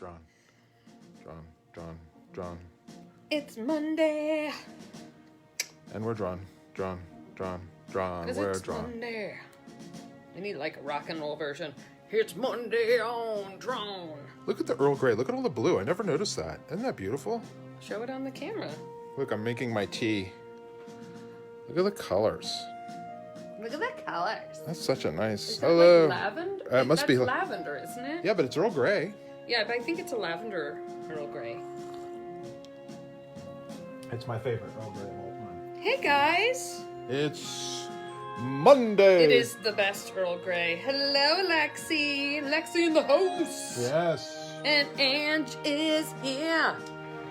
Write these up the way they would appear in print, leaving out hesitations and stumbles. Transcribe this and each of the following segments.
Drawn. It's Monday. And we're drawn. We're drawn. Monday. I need like a rock and roll version. It's Monday on Drawn. Look at the Earl Grey. Look at all the blue. I never noticed that. Isn't that beautiful? Show it on the camera. Look, I'm making my tea. Look at the colors. Look at the colors. That's such a nice... Is that Hello. like lavender? It must be lavender, isn't it? Yeah, but it's Earl Grey. Yeah, but I think it's a lavender Earl Grey. It's my favorite Earl Grey of all time. Hey, guys. It's Monday. It is the best Earl Grey. Hello, Lexi. Lexi in the house. Yes. And Ange is here.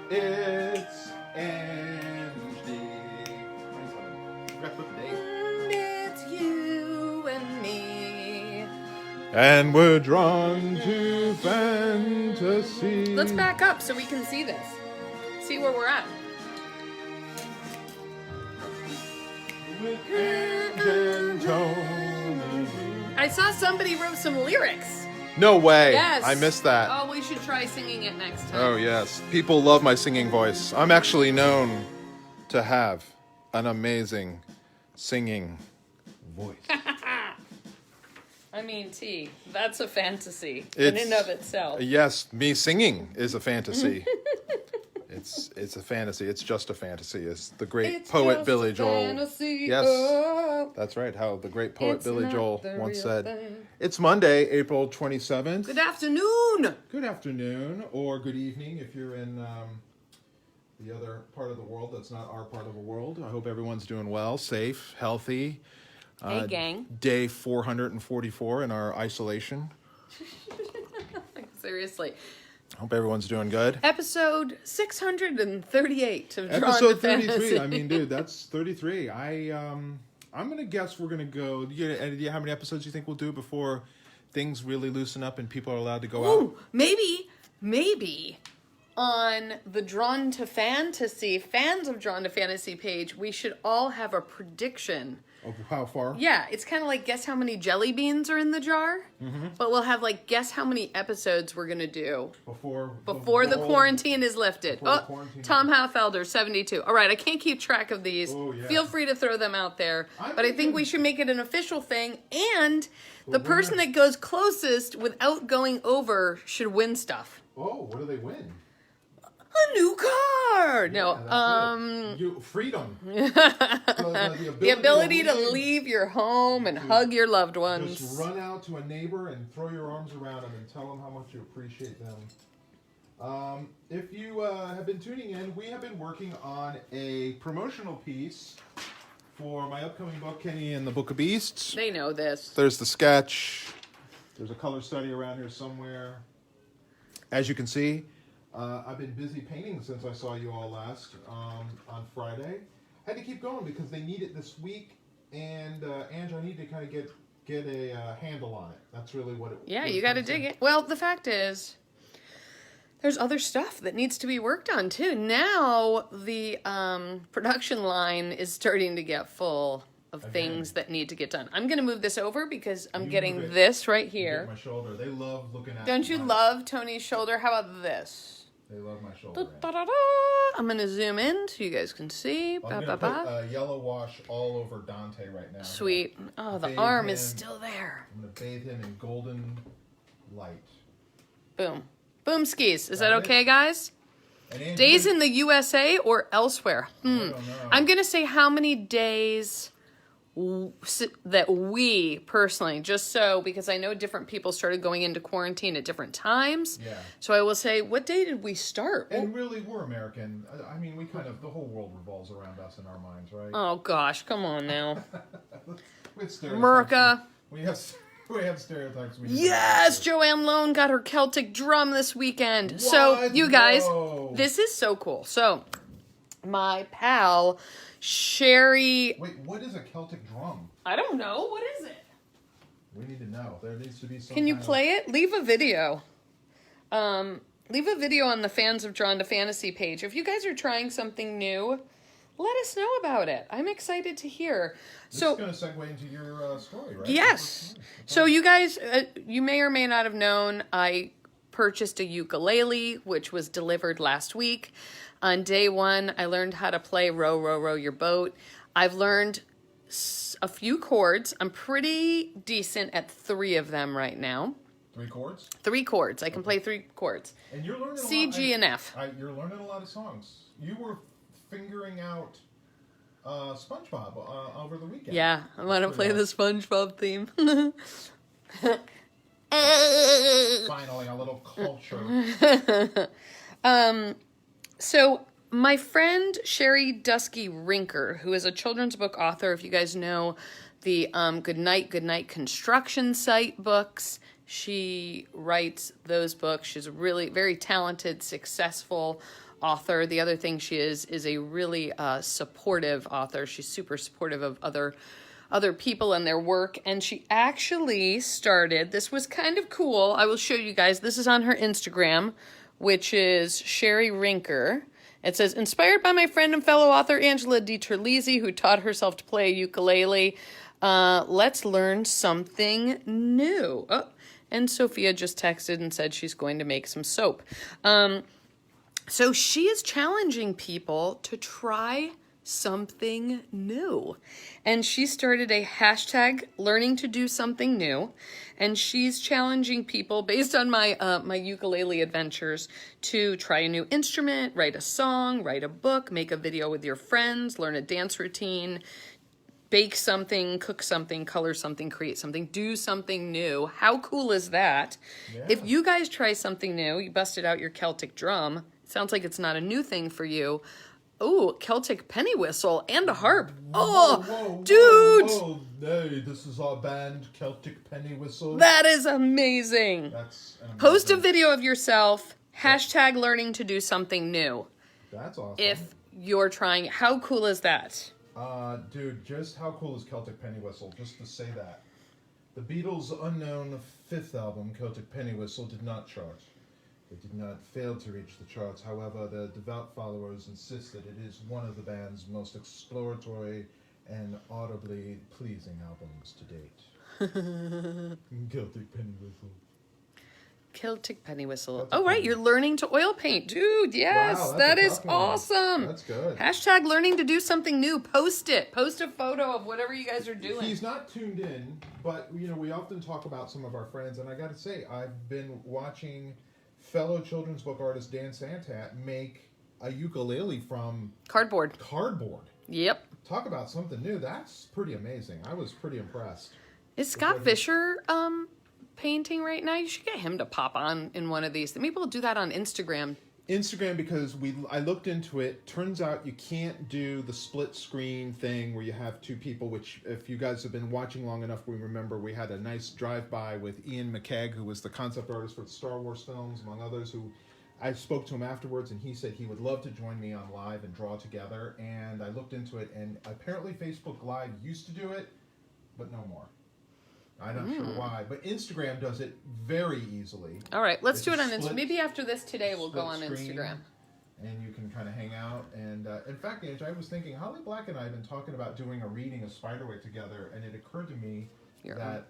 It's Angie. It's you and me. And we're drawn to fantasy. Let's back up so we can see this. See where we're at. With Ange and Tony. I saw somebody wrote some lyrics. No way. Yes. I missed that. Oh, we should try singing it next time. Oh, yes. People love my singing voice. I'm actually known to have an amazing singing voice. I mean, T, that's a fantasy in and of itself. Yes, me singing is a fantasy. It's a fantasy. It's just a fantasy. As the great poet Billy Joel. Fantasy. Yes, Oh. that's right. How the great poet It's Billy not Joel the once real said. thing. It's Monday, April 27th. Good afternoon. Good afternoon or good evening if you're in the other part of the world that's not our part of the world. I hope everyone's doing well, safe, healthy. Hey, gang. Day 444 in our isolation. Seriously. Hope everyone's doing good. Episode 638 of Drawn Episode to 33. Fantasy. I mean, dude, that's 33. I'm gonna guess we're gonna go. Do you get any idea how many episodes you think we'll do before things really loosen up and people are allowed to go out? Ooh, maybe on the Drawn to Fantasy, fans of Drawn to Fantasy page, we should all have a prediction. Of how far? Yeah, it's kind of like guess how many jelly beans are in the jar, but we'll have like guess how many episodes we're gonna do Before the quarantine is lifted. Before the Oh, quarantine. Tom Halfelder, 72. All right, I can't keep track of these. Oh, yeah. Feel free to throw them out there. I'm But I think thinking- we should make it an official thing, and the Well, person that goes closest without going over should win stuff. Oh, what do they win? A new card. Yeah, No, freedom. the ability to leave your home and hug your loved ones. Just run out to a neighbor and throw your arms around them and tell them how much you appreciate them. If you have been tuning in, we have been working on a promotional piece for my upcoming book, Kenny and the Book of Beasts. They know this. There's the sketch. There's a color study around here somewhere. As you can see, I've been busy painting since I saw you all last on Friday. Had to keep going because they need it this week, and Ange, I need to kind of get a handle on it. That's really what it. Yeah, what you got to comes dig in. it. Well, the fact is, there's other stuff that needs to be worked on too. Now the production line is starting to get full of things that need to get done. I'm going to move this over because I'm getting move it. this right Get here. my shoulder. They love looking at. Don't you my- love Tony's shoulder? How about this? They love my shoulder. Da-da-da. I'm going to zoom in so you guys can see. I'm Ba, gonna ba, put ba. yellow wash all over Dante right now. Sweet. Oh, the Bathe arm is him. still there. I'm gonna bathe him in golden light. Boom. Boom skis. Is that Got it? okay, guys? And Ange, Days in the USA or elsewhere? I don't know. I'm going to say how many days that we personally, just so, because I know different people started going into quarantine at different times. Yeah. So I will say, what day did we start? And really, we're American. I mean, we kind of, the whole world revolves around us in our minds, right? Oh, gosh. Come on now. We have stereotypes. America. We have stereotypes. We Yes, Joanne Lone got her Celtic drum this weekend. So, What? you guys, Whoa. this is so cool. So, my pal, Sherry, Wait, what is a Celtic drum? I don't know. What is it? We need to know. There needs to be some. Can you kind play it? Leave a video. Leave a video on the Fans of Drawn to Fantasy page. If you guys are trying something new, let us know about it. I'm excited to hear. This So, is going to segue into your story, right? yes. So you guys, you may or may not have known, I purchased a ukulele, which was delivered last week. On day one, I learned how to play Row, Row, Row Your Boat. I've learned a few chords. I'm pretty decent at 3 of them right now. 3 chords? 3 chords. I can play 3 chords. And you're learning C, a lot. G, and F. You're learning a lot of songs. You were figuring out SpongeBob over the weekend. Yeah, I want to play the SpongeBob theme. Finally, a little culture. So my friend Sherry Dusky Rinker, who is a children's book author, if you guys know the Goodnight construction site books, she writes those books. She's a really very talented, successful author. The other thing she is a really supportive author. She's super supportive of other people and their work. And she actually started, this was kind of cool. I will show you guys. This is on her Instagram, which is Sherry Rinker. It says, inspired by my friend and fellow author Angela DiTerlizzi, who taught herself to play a ukulele, let's learn something new. Oh, and Sophia just texted and said she's going to make some soap. So she is challenging people to try something new. And she started a hashtag learning to do something new. And she's challenging people based on my my ukulele adventures to try a new instrument, write a song, write a book, make a video with your friends, learn a dance routine, bake something, cook something, color something, create something, do something new. How cool is that? Yeah. If you guys try something new, you busted out your Celtic drum. Sounds like it's not a new thing for you. Oh, Celtic penny whistle and a harp. Oh, dude! Whoa. Hey, this is our band, Celtic Penny Whistle. That is amazing. That's amazing. Post a video of yourself. Hashtag learning to do something new. That's awesome. If you're trying, how cool is that? Dude, just how cool is Celtic Penny Whistle? Just to say that. The Beatles' unknown 5th album, Celtic Penny Whistle, did not chart. It did not fail to reach the charts. However, the devout followers insist that it is one of the band's most exploratory and audibly pleasing albums to date. Celtic Penny Whistle. Celtic penny whistle. Celtic Oh, right. penny. You're learning to oil paint. Dude, yes. Wow, that that's a is tough one. awesome. That's good. Hashtag learning to do something new. Post it. Post a photo of whatever you guys are doing. He's not tuned in, but, you know, we often talk about some of our friends, and I got to say, I've been watching fellow children's book artist Dan Santat make a ukulele from Cardboard. Yep. Talk about something new. That's pretty amazing. I was pretty impressed. Is Scott Fisher painting right now? You should get him to pop on in one of these. Maybe we'll do that on Instagram. Because I looked into it. Turns out you can't do the split screen thing where you have 2 people, which if you guys have been watching long enough, we remember we had a nice drive-by with Ian McKegg, who was the concept artist for the Star Wars films, among others, who I spoke to him afterwards, and he said he would love to join me on live and draw together. And I looked into it, and apparently Facebook Live used to do it, but no more. I'm not sure why, but Instagram does it very easily. All right, let's It's do it a on Instagram. split- Maybe after this today, we'll go on split screen, Instagram. And you can kind of hang out. And in fact, Ange, I was thinking, Holly Black and I have been talking about doing a reading of Spiderwick together, and it occurred to me that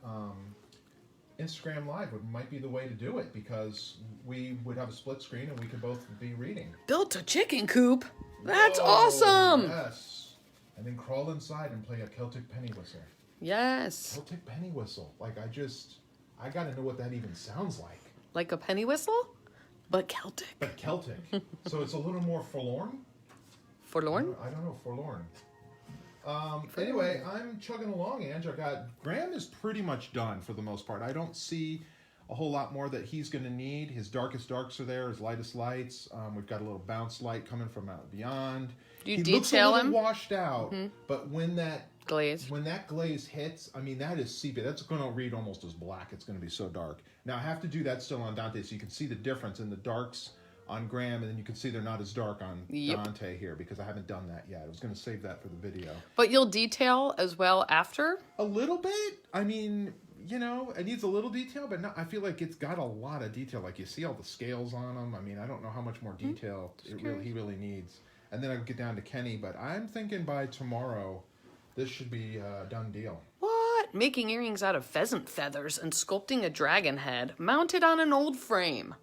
Instagram Live might be the way to do it, because we would have a split screen and we could both be reading. Built a chicken coop. That's Whoa, awesome. Yes. And then crawl inside and play a Celtic penny whistle. Yes. Celtic penny whistle. Like, I got to know what that even sounds like. Like a penny whistle, but Celtic. But Celtic. So it's a little more forlorn? Forlorn? I don't know, forlorn. Anyway, I'm chugging along, Ange. Graham is pretty much done for the most part. I don't see a whole lot more that he's going to need. His darkest darks are there, his lightest lights. We've got a little bounce light coming from out beyond. Do you he detail looks a little him? washed out, but when that glaze hits, I mean, that is sepia. That's going to read almost as black. It's going to be so dark. Now, I have to do that still on Dante, so you can see the difference in the darks on Graham, and then you can see they're not as dark on Dante here, because I haven't done that yet. I was going to save that for the video. But you'll detail as well after? A little bit. I mean, you know, it needs a little detail, but I feel like it's got a lot of detail. Like, you see all the scales on them. I mean, I don't know how much more detail he really needs. And then I'll get down to Kenny, but I'm thinking by tomorrow, this should be a done deal. What? that? Making earrings out of pheasant feathers and sculpting a dragon head mounted on an old frame.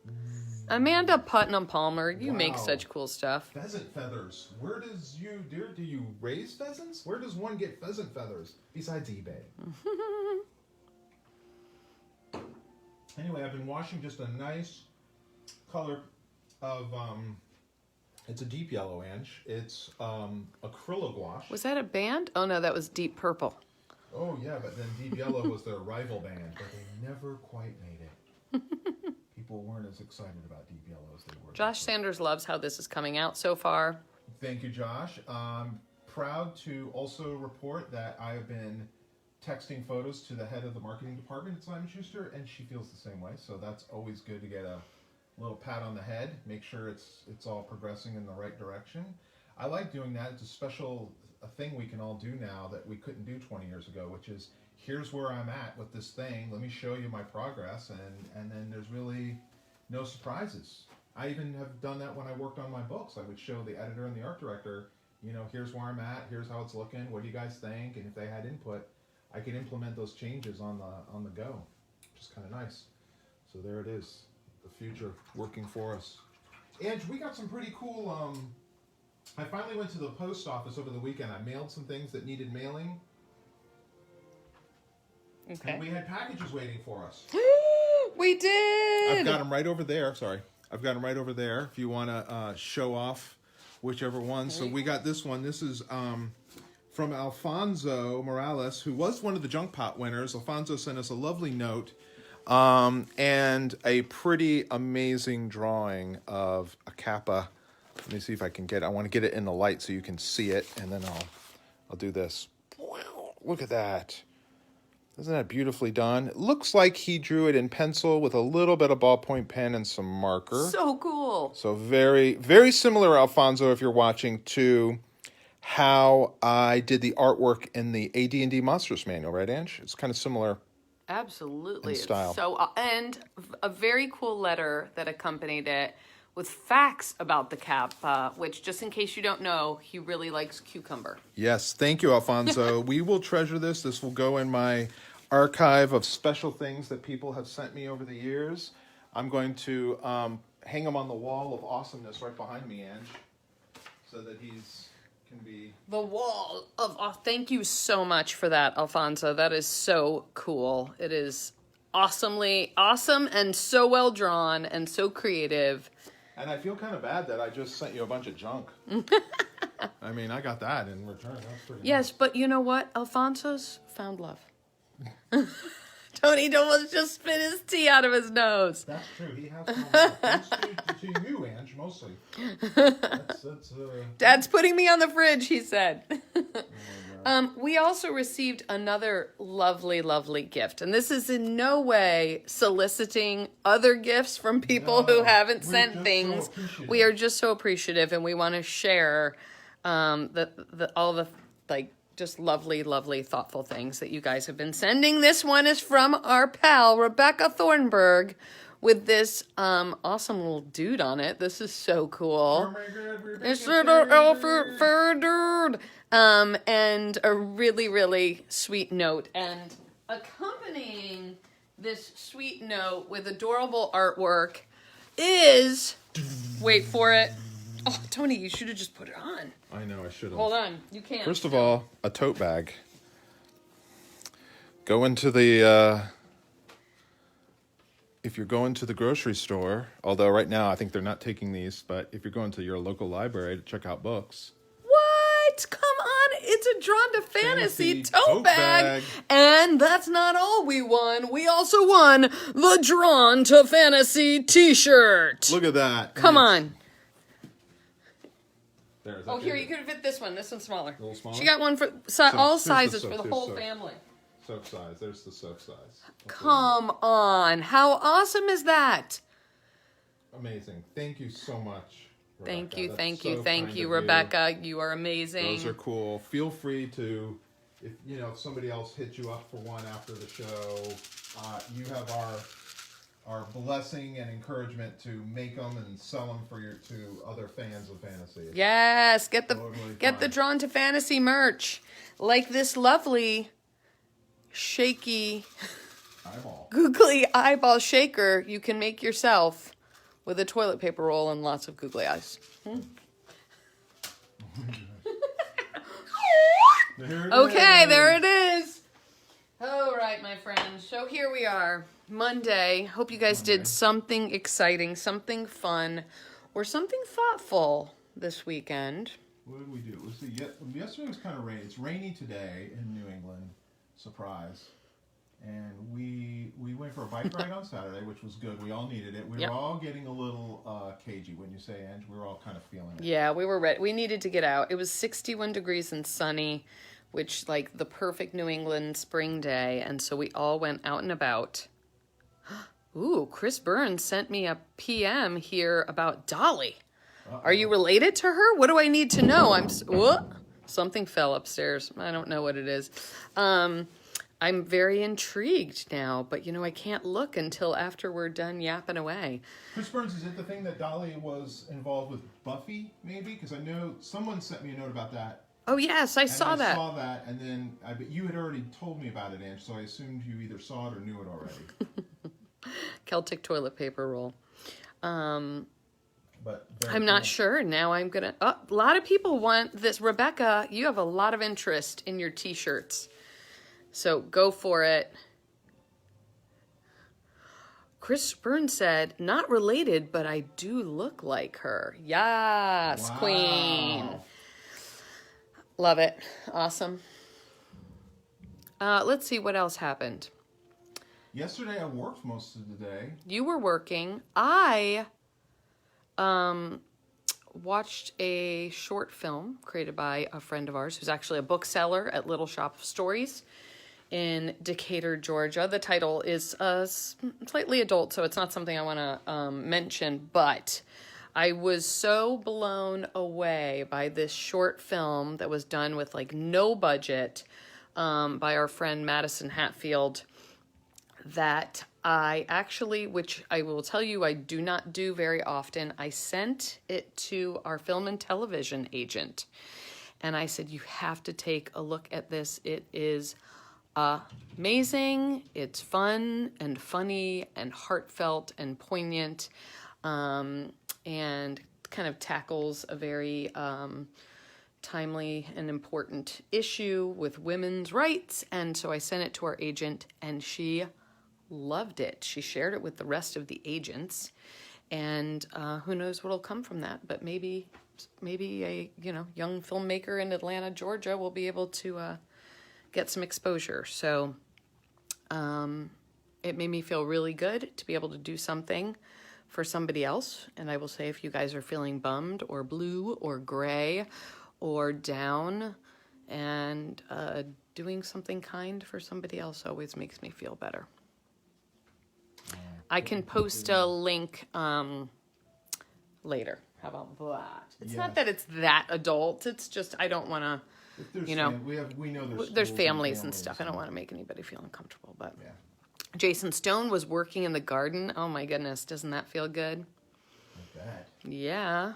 Amanda Putnam Palmer, you make Wow. such cool stuff. Pheasant feathers. Where do you raise pheasants? Where does one get pheasant feathers besides eBay? Anyway, I've been washing just a nice color of it's a deep yellow, Ange. It's acrylic gouache. Was that a band? Oh no, that was Deep Purple. Oh yeah, but then deep yellow was their rival band, but they never quite made it. People weren't as excited about deep yellow as they were. Josh Sanders loves how this is coming out so far. Thank you, Josh. Proud to also report that I have been texting photos to the head of the marketing department at Simon Schuster, and she feels the same way. So that's always good to get a little pat on the head, make sure it's all progressing in the right direction. I like doing that. It's a thing we can all do now that we couldn't do 20 years ago, which is here's where I'm at with this thing. Let me show you my progress, and then there's really no surprises. I even have done that when I worked on my books. I would show the editor and the art director, here's where I'm at, here's how it's looking, what do you guys think? And if they had input, I could implement those changes on the go, which is kind of nice. So there it is, the future working for us. And we got some pretty cool, I finally went to the post office over the weekend. I mailed some things that needed mailing. Okay. And we had packages waiting for us. We did! I've got them right over there. Sorry. I've got them right over there if you want to show off whichever one. So we got this one. This is from Alfonso Morales, who was one of the Junk Pot winners. Alfonso sent us a lovely note and a pretty amazing drawing of a kappa. Let me see if I can get it. I want to get it in the light so you can see it, and then I'll do this. Wow, look at that. Isn't that beautifully done? It looks like he drew it in pencil with a little bit of ballpoint pen and some marker. So cool. So very, very similar, Alfonso, if you're watching, to how I did the artwork in the AD&D Monsters Manual, right, Ange? It's kind of similar. Absolutely. In style. It's so, and a very cool letter that accompanied it with facts about the kappa, which, just in case you don't know, he really likes cucumber. Yes, thank you, Alfonso. We will treasure this. This will go in my archive of special things that people have sent me over the years. I'm going to hang them on the wall of awesomeness right behind me, Ange, so that can be... The wall of... Oh, thank you so much for that, Alfonso. That is so cool. It is awesomely awesome and so well drawn and so creative. And I feel kind of bad that I just sent you a bunch of junk. I mean, I got that in return. That's pretty Yes, but you know what? Alfonso's found love. Tony almost just spit his tea out of his nose. That's true. He has found love. Thanks to you, Ange, mostly. That's Dad's putting me on the fridge, he said. We also received another lovely, lovely gift. And this is in no way soliciting other gifts from people who haven't sent things. So we are just so appreciative, and we want to share all the just lovely, lovely, thoughtful things that you guys have been sending. This one is from our pal, Rebecca Thornburg, with this awesome little dude on it. This is so cool. Oh my God, Rebecca It's a little elephant fur dude. And a really, really sweet note. And accompanying this sweet note with adorable artwork is, wait for it. Oh, Tony, you should have just put it on. I know, I should have. Hold on, you can't. First of all, a tote bag. Go into the, if you're going to the grocery store, although right now I think they're not taking these, but if you're going to your local library to check out books. What? Come on, it's a Drawn to Fantasy tote tote bag. And that's not all we won. We also won the Drawn to Fantasy t-shirt. Look at that. Come on. There, is that Oh, here, big? you could fit this one. This one's smaller. A little smaller? She got one for So, all here's the sizes soap, for the here's whole soap. family. Soap size. There's the soap size. Okay. Come on. How awesome is that? Amazing. Thank you so much, Rebecca. Thank you, That's thank so you, thank kind you, of Rebecca. You are amazing. Those are cool. Feel free to, if somebody else hits you up for one after the show, you have our blessing and encouragement to make them and sell them to other fans of fantasy. Yes, get the Totally get the fine. Drawn to Fantasy merch. Like this lovely shaky, Eyeball. googly eyeball shaker you can make yourself with a toilet paper roll and lots of googly eyes. Okay, there it is. All right, my friends. So here we are, Monday. Hope you guys did something exciting, something fun, or something thoughtful this weekend. What did we do? Let's see. Yesterday was kind of rainy. It's rainy today in New England. Surprise. And we went for a bike ride on Saturday, which was good. We all needed it. We were all getting a little cagey, when you say, Ange. We were all kind of feeling it. Yeah, we were ready. We needed to get out. It was 61 degrees and sunny, which like the perfect New England spring day. And so we all went out and about. Ooh, Chris Burns sent me a PM here about Dolly. Uh-oh. Are you related to her? What do I need to know? What? Something fell upstairs. I don't know what it is. I'm very intrigued now, but I can't look until after we're done yapping away. Chris Burns, is it the thing that Dolly was involved with Buffy, maybe? Because I know someone sent me a note about that. Oh, yes, I saw that. I saw that, and then you had already told me about it, Ange, so I assumed you either saw it or knew it already. Celtic toilet paper roll. But I'm not sure. Now I'm going to... Oh, a lot of people want this. Rebecca, you have a lot of interest in your T-shirts. So go for it. Chris Burns said, not related, but I do look like her. Yes, wow. Queen. Love it. Awesome. Let's see what else happened. Yesterday I worked most of the day. You were working. I watched a short film created by a friend of ours who's actually a bookseller at Little Shop of Stories in Decatur, Georgia. The title is slightly adult, so it's not something I want to mention, but I was so blown away by this short film that was done with like no budget by our friend Madison Hatfield that I actually, which I will tell you I do not do very often, I sent it to our film and television agent. And I said, you have to take a look at this. It is amazing. It's fun and funny and heartfelt and poignant, and kind of tackles a very timely and important issue with women's rights. And so I sent it to our agent, and she loved it. She shared it with the rest of the agents, and who knows what'll come from that. But maybe a young filmmaker in Atlanta, Georgia, will be able to get some exposure. So it made me feel really good to be able to do something for somebody else. And I will say, if you guys are feeling bummed or blue or gray or down, and doing something kind for somebody else always makes me feel better. I can post a link later. How about that? It's not that it's that adult. It's just I don't want to, we know there's families and stuff. I don't want to make anybody feel uncomfortable. But Jason Stone was working in the garden. Oh my goodness, doesn't that feel good? Like that. Yeah.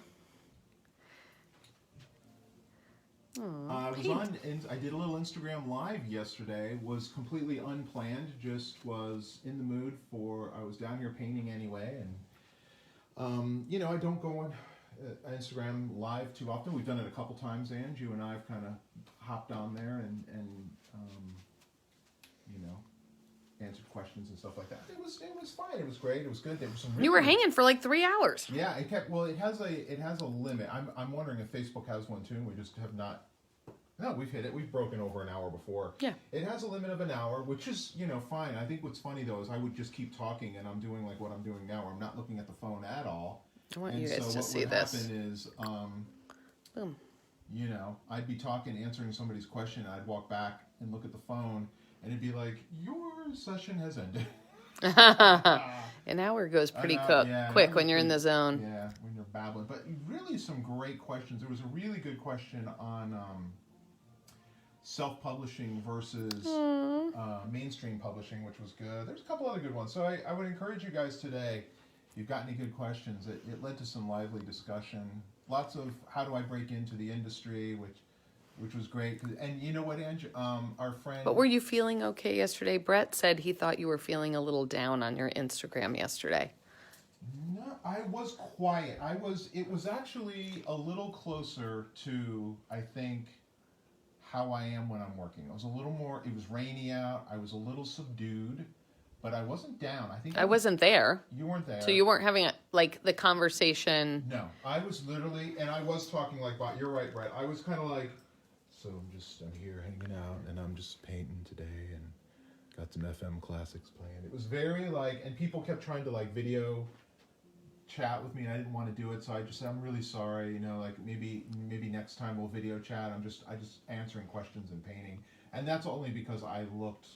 I did a little Instagram live yesterday. Was completely unplanned. Just was in the mood I was down here painting anyway, and I don't go on Instagram live too often. We've done it a couple times, Ange. You and I have kind of hopped on there and answered questions and stuff like that. It was fine. It was great. It was good. There was some. You were hanging for like 3 hours. Yeah, it kept. Well, it has a limit. I'm wondering if Facebook has one too. We just have not. No, we've hit it. We've broken over an hour before. Yeah. It has a limit of an hour, which is fine. I think what's funny though is I would just keep talking, and I'm doing like what I'm doing now. Where I'm not looking at the phone at all. I want you guys to see this. What would happen is, boom. I'd be talking, answering somebody's question. I'd walk back and look at the phone, and it'd be like, your session has ended. An hour goes pretty quick when you're in the zone. Yeah, when you're babbling. But really some great questions. There was a really good question on self-publishing versus mainstream publishing, which was good. There's a couple other good ones. So I would encourage you guys today, if you've got any good questions, it led to some lively discussion. Lots of how do I break into the industry, which which was great. And you know what, Ange? Our friend. But were you feeling okay yesterday? Brett said he thought you were feeling a little down on your Instagram yesterday. No, I was quiet. It was actually a little closer to, I think, how I am when I'm working. I was a little more, it was rainy out. I was a little subdued, but I wasn't down. I think I wasn't there. You weren't there. So you weren't having like the conversation. No, I was literally, and I was talking like, you're right, Brett. I was kind of like, so I'm here hanging out, and I'm just painting today, and got some FM classics playing. It was very like, and people kept trying to like video chat with me, and I didn't want to do it, so I just said, I'm really sorry, like maybe next time we'll video chat. I just answering questions and painting, and that's only because I looked,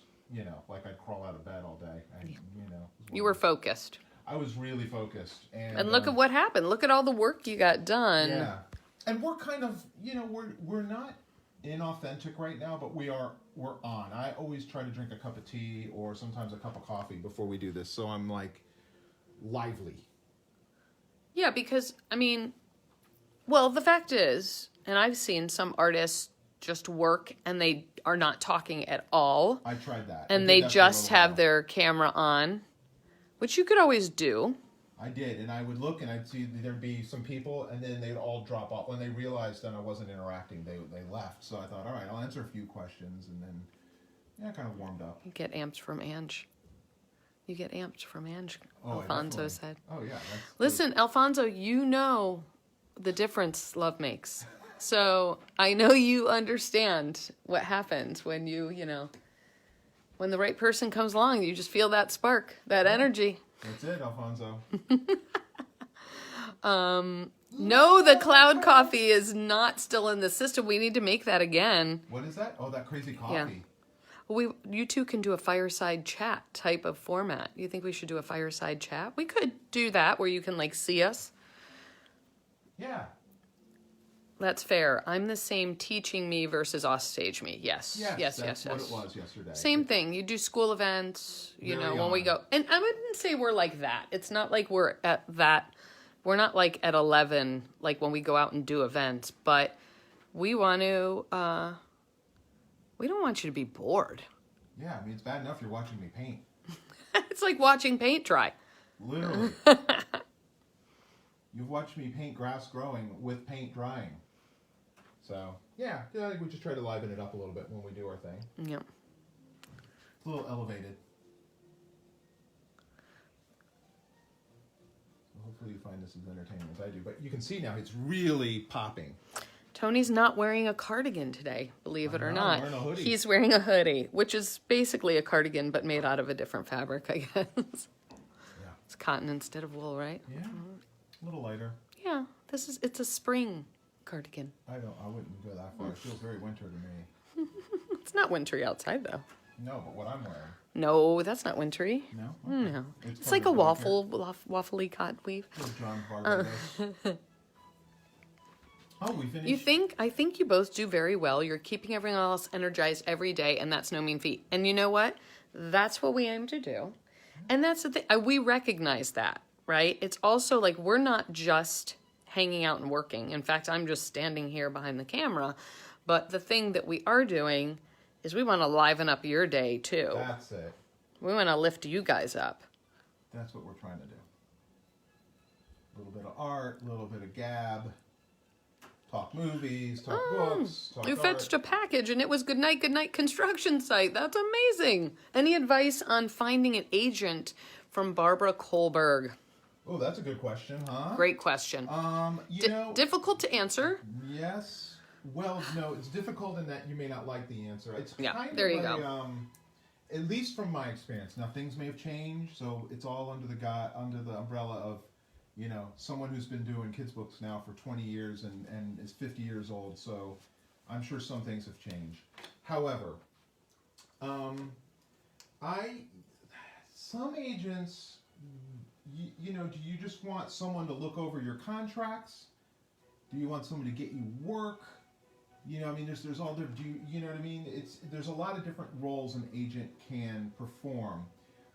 like I'd crawl out of bed all day. And, You were focused. I was really focused, and look at what happened. Look at all the work you got done. Yeah, and we're kind of, we're not inauthentic right now, but we're on. I always try to drink a cup of tea or sometimes a cup of coffee before we do this, so I'm like lively. Yeah, because, the fact is, and I've seen some artists just work and they are not talking at all. I tried that. And they just have their camera on, which you could always do. I did, and I would look and I'd see there'd be some people, and then they'd all drop off. When they realized that I wasn't interacting, they left. So I thought, all right, I'll answer a few questions, and then, I kind of warmed up. You get amped from Ange. Oh, Alfonso said. Oh, yeah. Listen, Alfonso, you know the difference love makes. So I know you understand what happens when when the right person comes along, you just feel that spark, that energy. That's it, Alfonso. No, the cloud coffee is not still in the system. We need to make that again. What is that? Oh, that crazy coffee. Yeah. You two can do a fireside chat type of format. You think we should do a fireside chat? We could do that where you can see us. Yeah. That's fair. I'm the same teaching me versus offstage me. Yes. Yes. That's what it was yesterday. Same thing. You do school events, when we go. And I wouldn't say we're like that. It's not like we're at that. We're not like at 11, like when we go out and do events. But we want to... we don't want you to be bored. Yeah, it's bad enough you're watching me paint. It's like watching paint dry. Literally. You've watched me paint grass growing with paint drying. So, yeah, I think we just try to liven it up a little bit when we do our thing. Yeah. It's a little elevated. So hopefully you find this as entertaining as I do. But you can see now it's really popping. Tony's not wearing a cardigan today, believe it or not. I'm wearing a hoodie. He's wearing a hoodie, which is basically a cardigan, but made out of a different fabric, I guess. Yeah. It's cotton instead of wool, right? Yeah. A little lighter. Yeah. It's a spring cardigan. I wouldn't go that far. It feels very winter to me. It's not wintry outside, though. No, but what I'm wearing. No, that's not wintry. No? Okay. No. It's like a waffly cotton weave. John Barbados. Oh, we finished. I think you both do very well. You're keeping everyone else energized every day, and that's no mean feat. And you know what? That's what we aim to do. And that's the thing. We recognize that, right? It's also like we're not just hanging out and working. In fact, I'm just standing here behind the camera. But the thing that we are doing is we want to liven up your day, too. That's it. We want to lift you guys up. That's what we're trying to do. A little bit of art, a little bit of gab. Talk movies, talk books, talk You art. fetched a package and it was good night construction site. That's amazing. Any advice on finding an agent from Barbara Kohlberg? Oh, that's a good question, huh? Great question. Difficult to answer. Yes. Well, no, it's difficult in that you may not like the answer. It's there you go. At least from my experience. Now, things may have changed, so it's all under the umbrella of someone who's been doing kids' books now for 20 years and is 50 years old, so I'm sure some things have changed. However, some agents, do you just want someone to look over your contracts? Do you want someone to get you work? There's all different, you know what I mean? There's a lot of different roles an agent can perform.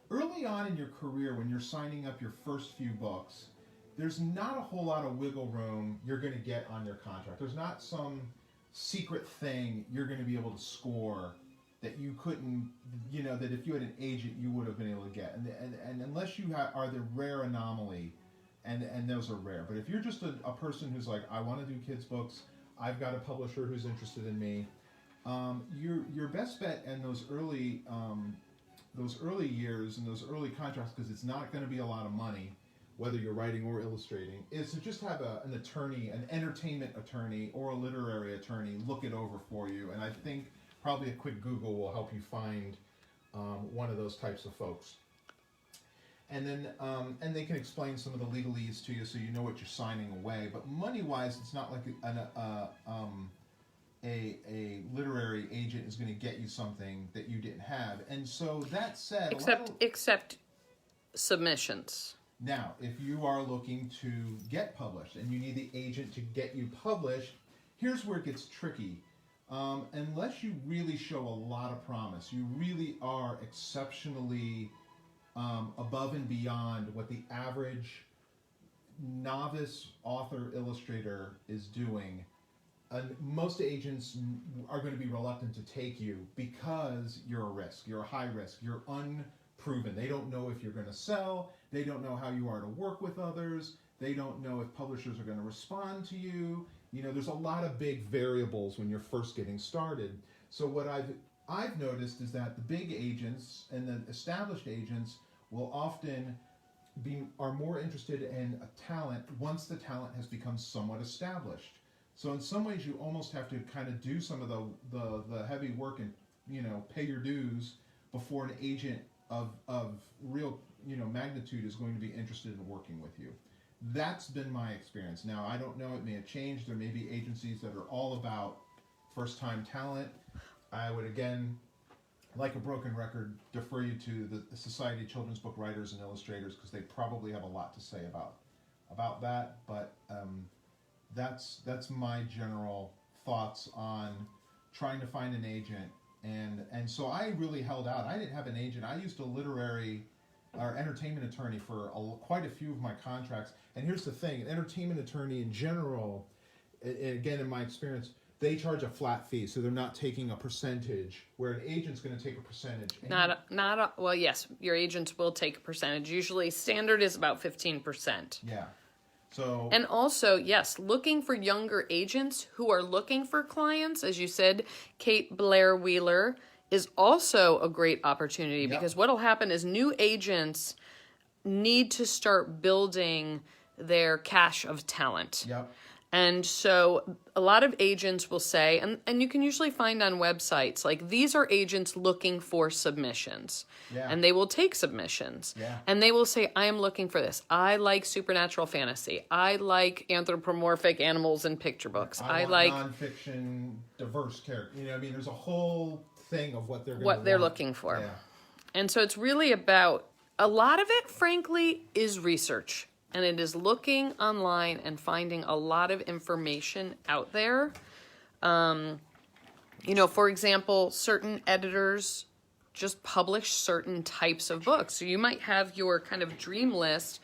Early on in your career, when you're signing up your first few books, there's not a whole lot of wiggle room you're going to get on your contract. There's not some secret thing you're going to be able to score that you couldn't, that if you had an agent you would have been able to get. And unless you are the rare anomaly, and those are rare. But if you're just a person who's like, I want to do kids books, I've got a publisher who's interested in me, your best bet in those early years and those early contracts, because it's not going to be a lot of money, whether you're writing or illustrating, is to just have an attorney, an entertainment attorney or a literary attorney look it over for you. And I think probably a quick Google will help you find one of those types of folks. And then and they can explain some of the legalese to you, so you know what you're signing away. But money-wise, it's not like a literary agent is going to get you something that you didn't have. And so that said, except submissions. Now, if you are looking to get published and you need the agent to get you published, here's where it gets tricky. Unless you really show a lot of promise, you really are exceptionally above and beyond what the average novice author illustrator is doing, most agents are going to be reluctant to take you because you're a risk. You're a high risk. You're unproven. They don't know if you're going to sell. They don't know how you are to work with others. They don't know if publishers are going to respond to you. There's a lot of big variables when you're first getting started. So what I've noticed is that the big agents and the established agents will often are more interested in a talent once the talent has become somewhat established. So in some ways, you almost have to kind of do some of the heavy work and pay your dues before an agent of real magnitude is going to be interested in working with you. That's been my experience. Now, I don't know, it may have changed. There may be agencies that are all about first-time talent. I would, again, like a broken record, defer you to the Society of Children's Book Writers and Illustrators, because they probably have a lot to say about that. But that's my general thoughts on trying to find an agent. And so I really held out. I didn't have an agent. I used a literary or entertainment attorney for quite a few of my contracts. And here's the thing, an entertainment attorney in general, again in my experience, they charge a flat fee, so they're not taking a percentage, where an agent's going to take a percentage. Well, yes, your agents will take a percentage. Usually standard is about 15%. Yeah. So, and also, yes, looking for younger agents who are looking for clients, as you said, Kate Blair Wheeler is also a great opportunity, because what'll happen is new agents need to start building their cache of talent. Yep. And so a lot of agents will say, and you can usually find on websites, like, these are agents looking for submissions. Yeah. And they will take submissions. Yeah. And they will say, I am looking for this. I like supernatural fantasy. I like anthropomorphic animals in picture books. I like nonfiction, diverse character. There's a whole thing of what they're looking for. Yeah. And so it's really about, a lot of it, frankly, is research. And it is looking online and finding a lot of information out there. For example, certain editors just publish certain types of books. So you might have your kind of dream list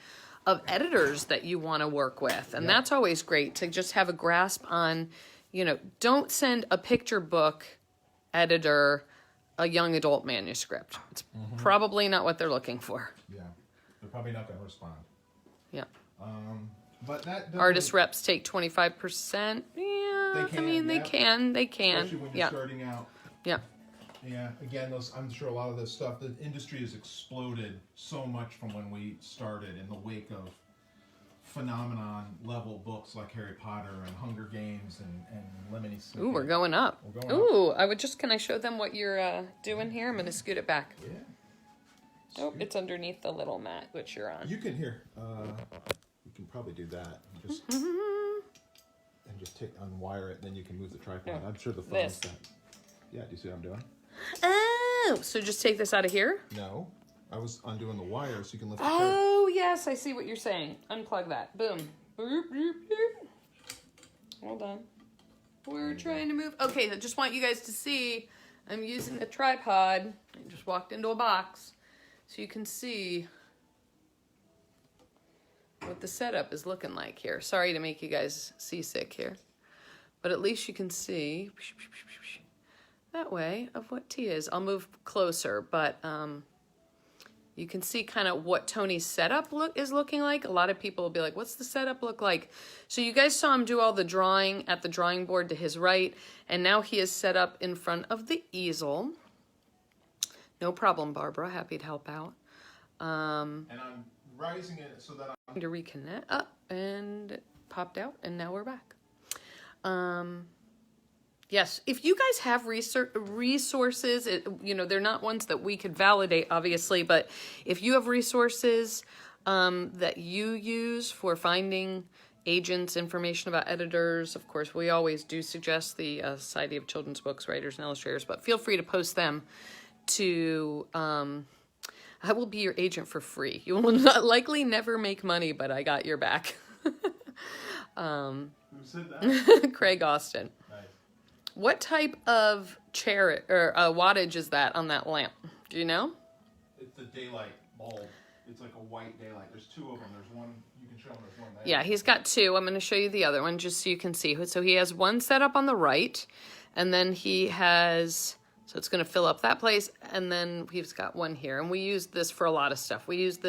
of editors that you want to work with. And that's always great to just have a grasp on, don't send a picture book editor a young adult manuscript. It's probably not what they're looking for. Yeah, they're probably not going to respond. Yeah. But that artist reps take 25%. Yeah, they can. Especially when you're starting out. Yeah. Yeah. Again, I'm sure a lot of this stuff. The industry has exploded so much from when we started in the wake of phenomenon level books like Harry Potter and Hunger Games and Lemony Snicket. Ooh, we're going up. Can I show them what you're doing here? I'm going to scoot it back. Yeah. Oh, it's underneath the little mat, which you're on. You can you can probably do that. Just unwire it, then you can move the tripod. Yeah. I'm sure the phone's that. Yeah, do you see what I'm doing? Oh, so just take this out of here? No, I was undoing the wire so you can lift the Oh, yes, I see what you're saying. Unplug that. Boom. Boop, boop, boop. Hold on. We're trying to move. Okay, I just want you guys to see I'm using a tripod. I just walked into a box. So you can see what the setup is looking like here. Sorry to make you guys seasick here. but at least you can see that way of what T is. I'll move closer, but you can see kind of what Tony's setup is looking like. A lot of people will be like, what's the setup look like? So you guys saw him do all the drawing at the drawing board to his right, and now he is set up in front of the easel. No problem, Barbara. Happy to help out. And I'm rising it so that I'm To reconnect. Up and it popped out, and now we're back. Yes, if you guys have resources, they're not ones that we could validate, obviously, but if you have resources that you use for finding agents, information about editors, of course, we always do suggest the Society of Children's Books Writers and Illustrators, but feel free to post them to... I will be your agent for free. You will likely never make money, but I got your back. Who said that? Craig Austin. Nice. What type of chair or wattage is that on that lamp? Do you know? It's the daylight bulb. It's like a white daylight. There's two of them. There's one, you can show them there's one there. Yeah, he's got two. I'm going to show you the other one just so you can see. So he has one set up on the right, and then he has, so it's going to fill up that place, and then he's got one here. And we use this for a lot of stuff. We use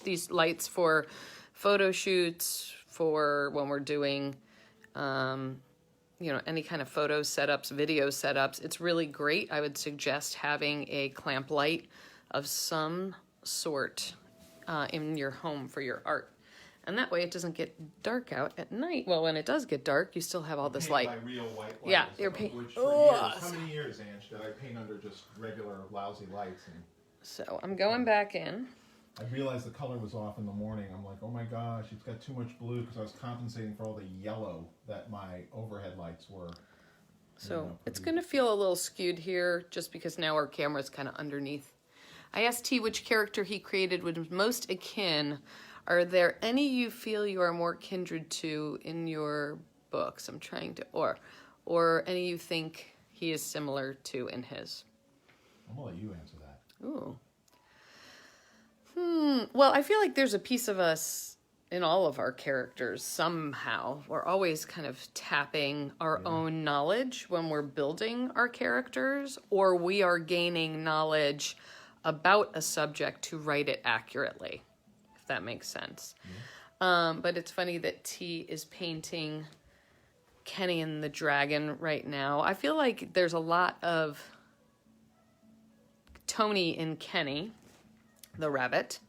these lights for photo shoots, for when we're doing any kind of photo setups, video setups. It's really great. I would suggest having a clamp light of some sort in your home for your art. And that way it doesn't get dark out at night. Well, when it does get dark, you still have all this light. By real white light. Yeah, you're painting. Which for years, how many years, Ange, did I paint under just regular lousy lights? And So I'm going back in. I realized the color was off in the morning. I'm like, oh my gosh, it's got too much blue because I was compensating for all the yellow that my overhead lights were. So it's going to feel a little skewed here just because now our camera's kind of underneath. I asked T which character he created was most akin. Are there any you feel you are more kindred to in your books? I'm trying to, or any you think he is similar to in his? I'm going to let you answer that. Ooh. Well, I feel like there's a piece of us in all of our characters somehow. We're always kind of tapping our own knowledge when we're building our characters, or we are gaining knowledge about a subject to write it accurately, if that makes sense. But it's funny that T is painting Kenny and the dragon right now. I feel like there's a lot of Tony and Kenny, the rabbit.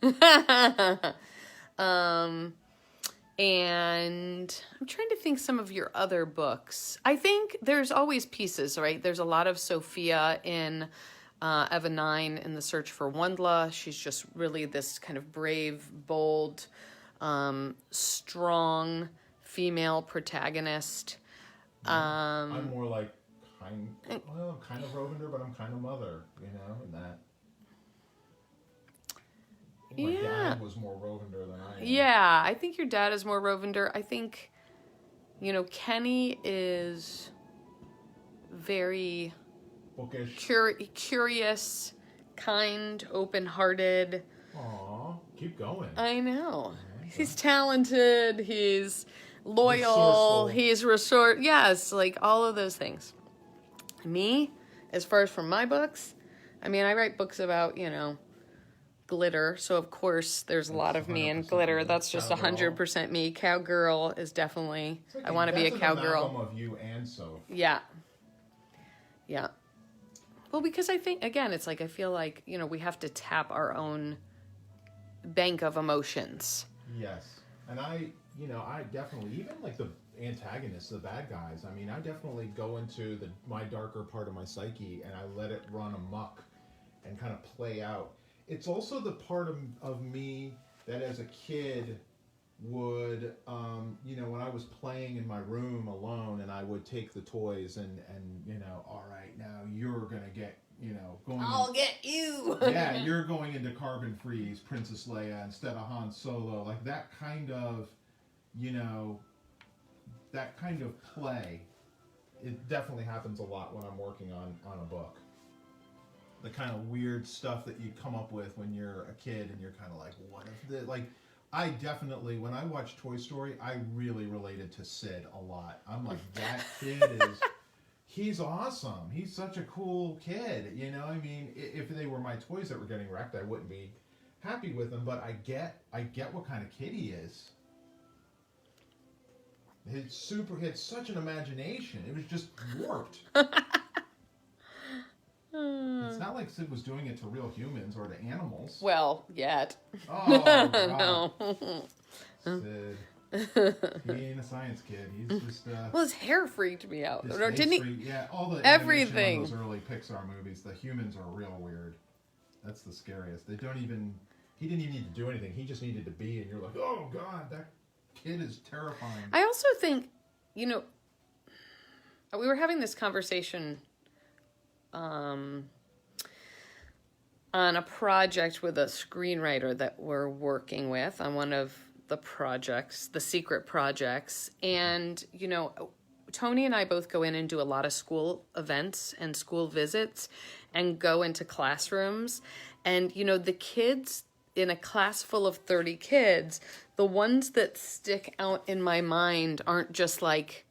And I'm trying to think some of your other books. I think there's always pieces, right? There's a lot of Sophia in Eva 9 in The Search for Wondla. She's just really this kind of brave, bold, strong female protagonist. I'm more like kind of Rovender, but I'm kind of Mother, in that. My dad was more Rovender than I am. Yeah, I think your dad is more Rovender. I think, Kenny is very bookish, curious, kind, open-hearted. Aw, keep going. I know. He's talented. He's loyal. He's yes, like all of those things. Me, as far as from my books, I write books about, glitter, so of course there's a lot of me in glitter. That's just 100% me. Cowgirl is definitely, like I want to be a cowgirl. Of you and Soph. Yeah. Well, because I think, again, it's like I feel like, we have to tap our own bank of emotions. Yes. And I definitely, even like the antagonists, the bad guys, I definitely go into my darker part of my psyche and I let it run amok and kind of play out. It's also the part of me that as a kid would, when I was playing in my room alone and I would take the toys and all right, now you're going to get, going... I'll get you! Yeah, you're going into Carbon Freeze, Princess Leia, instead of Han Solo. Like that kind of, that kind of play, it definitely happens a lot when I'm working on a book. The kind of weird stuff that you come up with when you're a kid and you're kind of like, what if I definitely, when I watch Toy Story, I really related to Sid a lot. I'm like, that kid he's awesome. He's such a cool kid. You know, I mean, if they were my toys that were getting wrecked, I wouldn't be happy with them. But I get what kind of kid he is. He had such an imagination. It was just warped. It's not like Sid was doing it to real humans or to animals. Well, yet. Oh, God. No. Sid. He ain't a science kid. He's just Well, his hair freaked me out. his Or face didn't he? Yeah, all the Everything. animation on those early Pixar movies, the humans are real weird. That's the scariest. He didn't even need to do anything. He just needed to be, and you're like, oh, God, that kid is terrifying. I also think, you know, we were having this conversation on a project with a screenwriter that we're working with on one of the projects, the secret projects. And, you know, Tony and I both go in and do a lot of school events and school visits and go into classrooms. And, you know, the kids in a class full of 30 kids, the ones that stick out in my mind aren't just like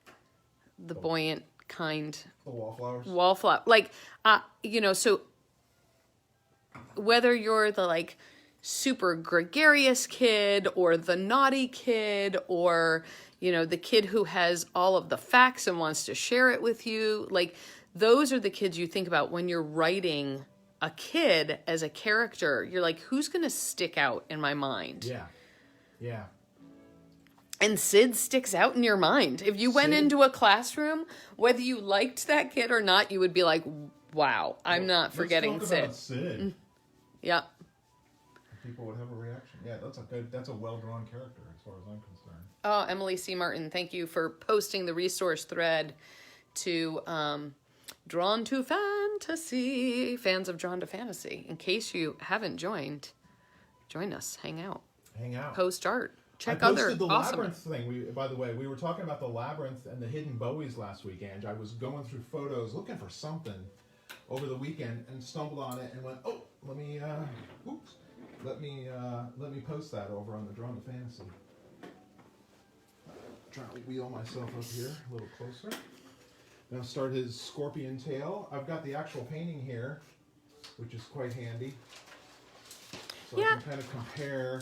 the buoyant kind The wallflowers. wallflower. Like, you know, so whether you're the like super gregarious kid or the naughty kid or, you know, the kid who has all of the facts and wants to share it with you, like those are the kids you think about when you're writing a kid as a character. You're like, who's going to stick out in my mind? Yeah. Yeah. And Sid sticks out in your mind. If you went Sid? into a classroom, whether you liked that kid or not, you would be like, wow, I'm not forgetting Let's Sid. talk about Sid. Yeah. People would have a reaction. Yeah, that's a well-drawn character as far as I'm concerned. Oh, Emily C. Martin, thank you for posting the resource thread to Drawn to Fantasy, fans of Drawn to Fantasy. In case you haven't joined, join us, hang out, post art, check I other posted the awesome. Labyrinth thing. By the way, we were talking about the Labyrinth and the hidden Bowies last week, Ange. I was going through photos looking for something over the weekend and stumbled on it and went, oh, let me post that over on the Drawn to Fantasy. Trying to wheel myself up here a little closer. Now start his scorpion tail. I've got the actual painting here, which is quite handy. So I can kind of compare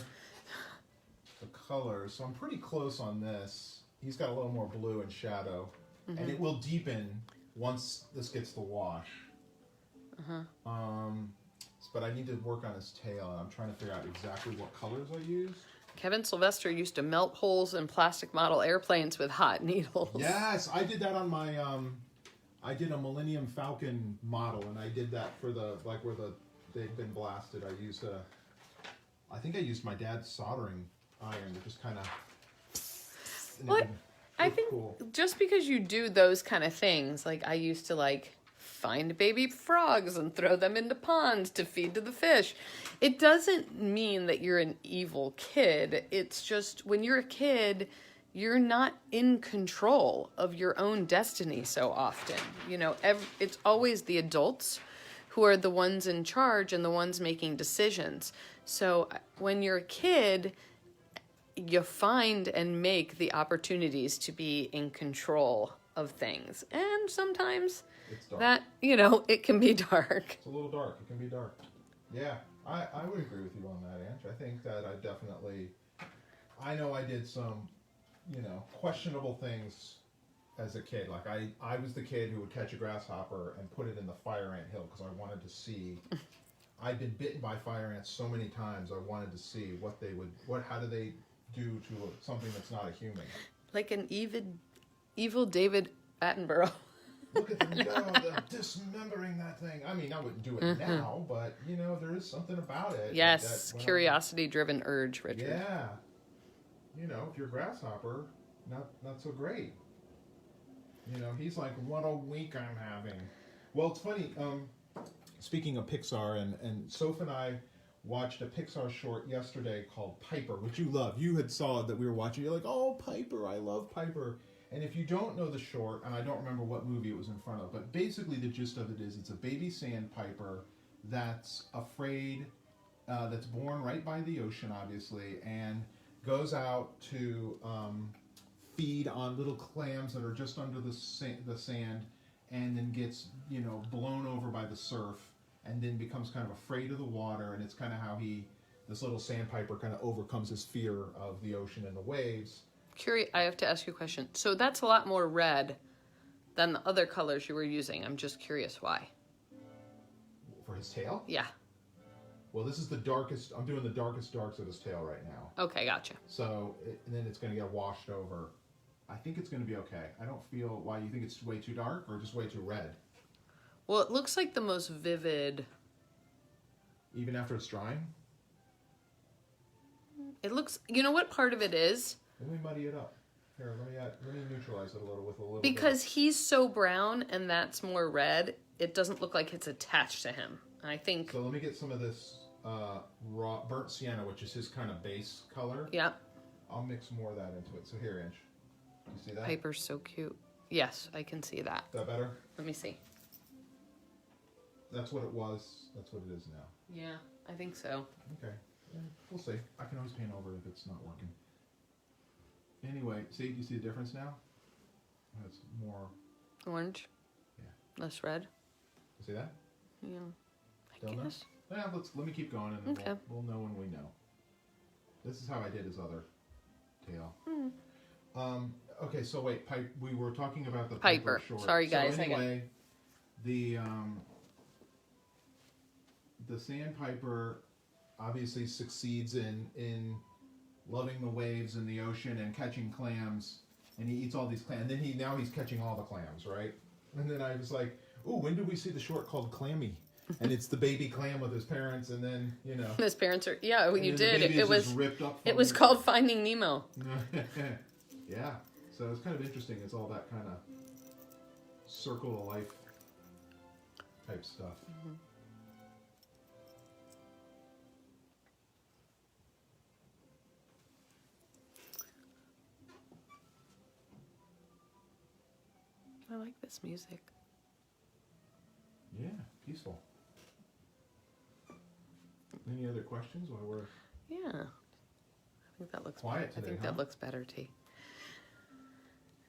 the colors. So I'm pretty close on this. He's got a little more blue and shadow. Mm-hmm. And it will deepen once this gets the wash. But I need to work on his tail, and I'm trying to figure out exactly what colors I used. Kevin Sylvester used to melt holes in plastic model airplanes with hot needles. Yes, I did that on my, I did a Millennium Falcon model, and I did that for the, like where they've been blasted. I think I used my dad's soldering iron to just kind of... What? I think just because you do those kind of things, like I used to like find baby frogs and throw them into ponds to feed to the fish. It doesn't mean that you're an evil kid. It's just when you're a kid, you're not in control of your own destiny so often. You know, it's always the adults who are the ones in charge and the ones making decisions. So when you're a kid, you find and make the opportunities to be in control of things. And sometimes that, you know, it can be dark. It's a little dark. It can be dark. Yeah, I would agree with you on that, Ange. I think that I know I did some, you know, questionable things as a kid. Like I was the kid who would catch a grasshopper and put it in the fire ant hill because I wanted to see. I'd been bitten by fire ants so many times. I wanted to see how do they do to something that's not a human. Like an evil David Attenborough. Look at them go, they're dismembering that thing. I mean, I wouldn't do it now, but, you know, there is something about it. Yes, curiosity-driven urge, Richard. Yeah. You know, if you're a grasshopper, not so great. You know, he's like, what a week I'm having. Well, it's funny, speaking of Pixar, and Soph and I watched a Pixar short yesterday called Piper, which you love. You had saw it that we were watching. You're like, oh, Piper, I love Piper. And if you don't know the short, and I don't remember what movie it was in front of, but basically the gist of it is it's a baby sandpiper that's afraid, that's born right by the ocean, obviously, and goes out to feed on little clams that are just under the sand, and then gets, you know, blown over by the surf, and then becomes kind of afraid of the water, and it's kind of how this little sandpiper kind of overcomes his fear of the ocean and the waves. Curious, I have to ask you a question. So that's a lot more red than the other colors you were using. I'm just curious why. For his tail? Yeah. Well, this is the darkest. I'm doing the darkest darks of his tail right now. Okay, gotcha. So, and then it's going to get washed over. I think it's going to be okay. I don't feel. Why, you think it's way too dark or just way too red? Well, it looks like the most vivid. Even after it's drying? It looks, you know what part of it is? Let me muddy it up. Here, let me neutralize it a little with a little Because he's so brown and that's more red, it doesn't look like it's attached to him. And I think... So let me get some of this raw burnt sienna, which is his kind of base color. Yeah. I'll mix more of that into it. So here, Inch. You see that? Piper's so cute. Yes, I can see that. Is that better? Let me see. That's what it was. That's what it is now. Yeah, I think so. Okay. Yeah, we'll see. I can always paint over it if it's not working. Anyway, see, do you see the difference now? It's more... Orange? Yeah. Less red? You see that? Yeah. Still I no? guess. Yeah, let me keep going and then we'll know when we know. This is how I did his other tail. Okay, so wait, we were talking about the Piper short. Sorry, guys. So anyway, the sandpiper obviously succeeds in loving the waves and the ocean and catching clams, and he eats all these clams. And then now he's catching all the clams, right? And then I was like, ooh, when did we see the short called Clammy? And it's the baby clam with his parents, and then, you know. His parents are, yeah, when you did, it was ripped up. It was called Finding Nemo. Yeah, so it's kind of interesting. It's all that kind of circle of life type stuff. Mm-hmm. I like this music. Yeah, peaceful. Any other questions while we're Yeah. I think that looks quiet better. today, I think huh? that looks better, T.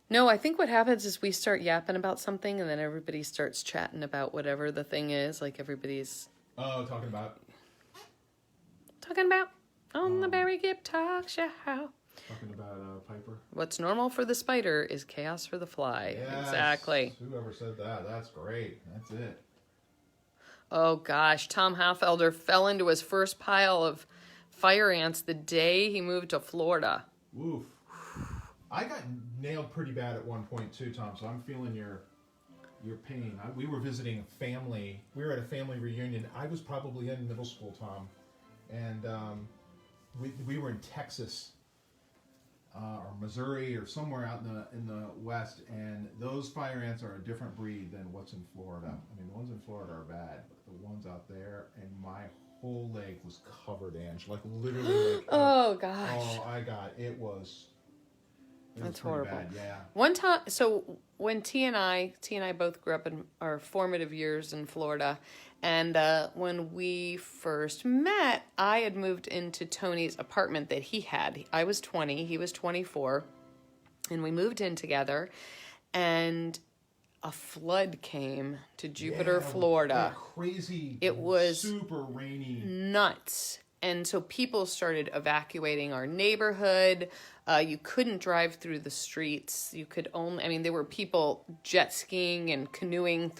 No, I think what happens is we start yapping about something and then everybody starts chatting about whatever the thing is. Like everybody's talking about on the Barry Gibb Talk Show. talking about Piper? What's normal for the spider is chaos for the fly. Yes. Exactly. Whoever said that, that's great. That's it. Oh gosh, Tom Halfelder fell into his first pile of fire ants the day he moved to Florida. Woof. I got nailed pretty bad at one point too, Tom, so I'm feeling your pain. We were visiting a family. We were at a family reunion. I was probably in middle school, Tom, and we were in Texas or Missouri or somewhere out in the West, and those fire ants are a different breed than what's in Florida. I mean, the ones in Florida are bad, but the ones out there, and my whole leg was covered, Ange, like literally. Like, Oh gosh. Oh, it was That's pretty horrible. bad, yeah. One time, so when T and I both grew up in our formative years in Florida, and when we first met, I had moved into Tony's apartment that he had. I was 20, he was 24, and we moved in together, and a flood came to Jupiter, Florida. Crazy. It was super rainy. Nuts. And so people started evacuating our neighborhood. You couldn't drive through the streets. You could only, there were people jet skiing and canoeing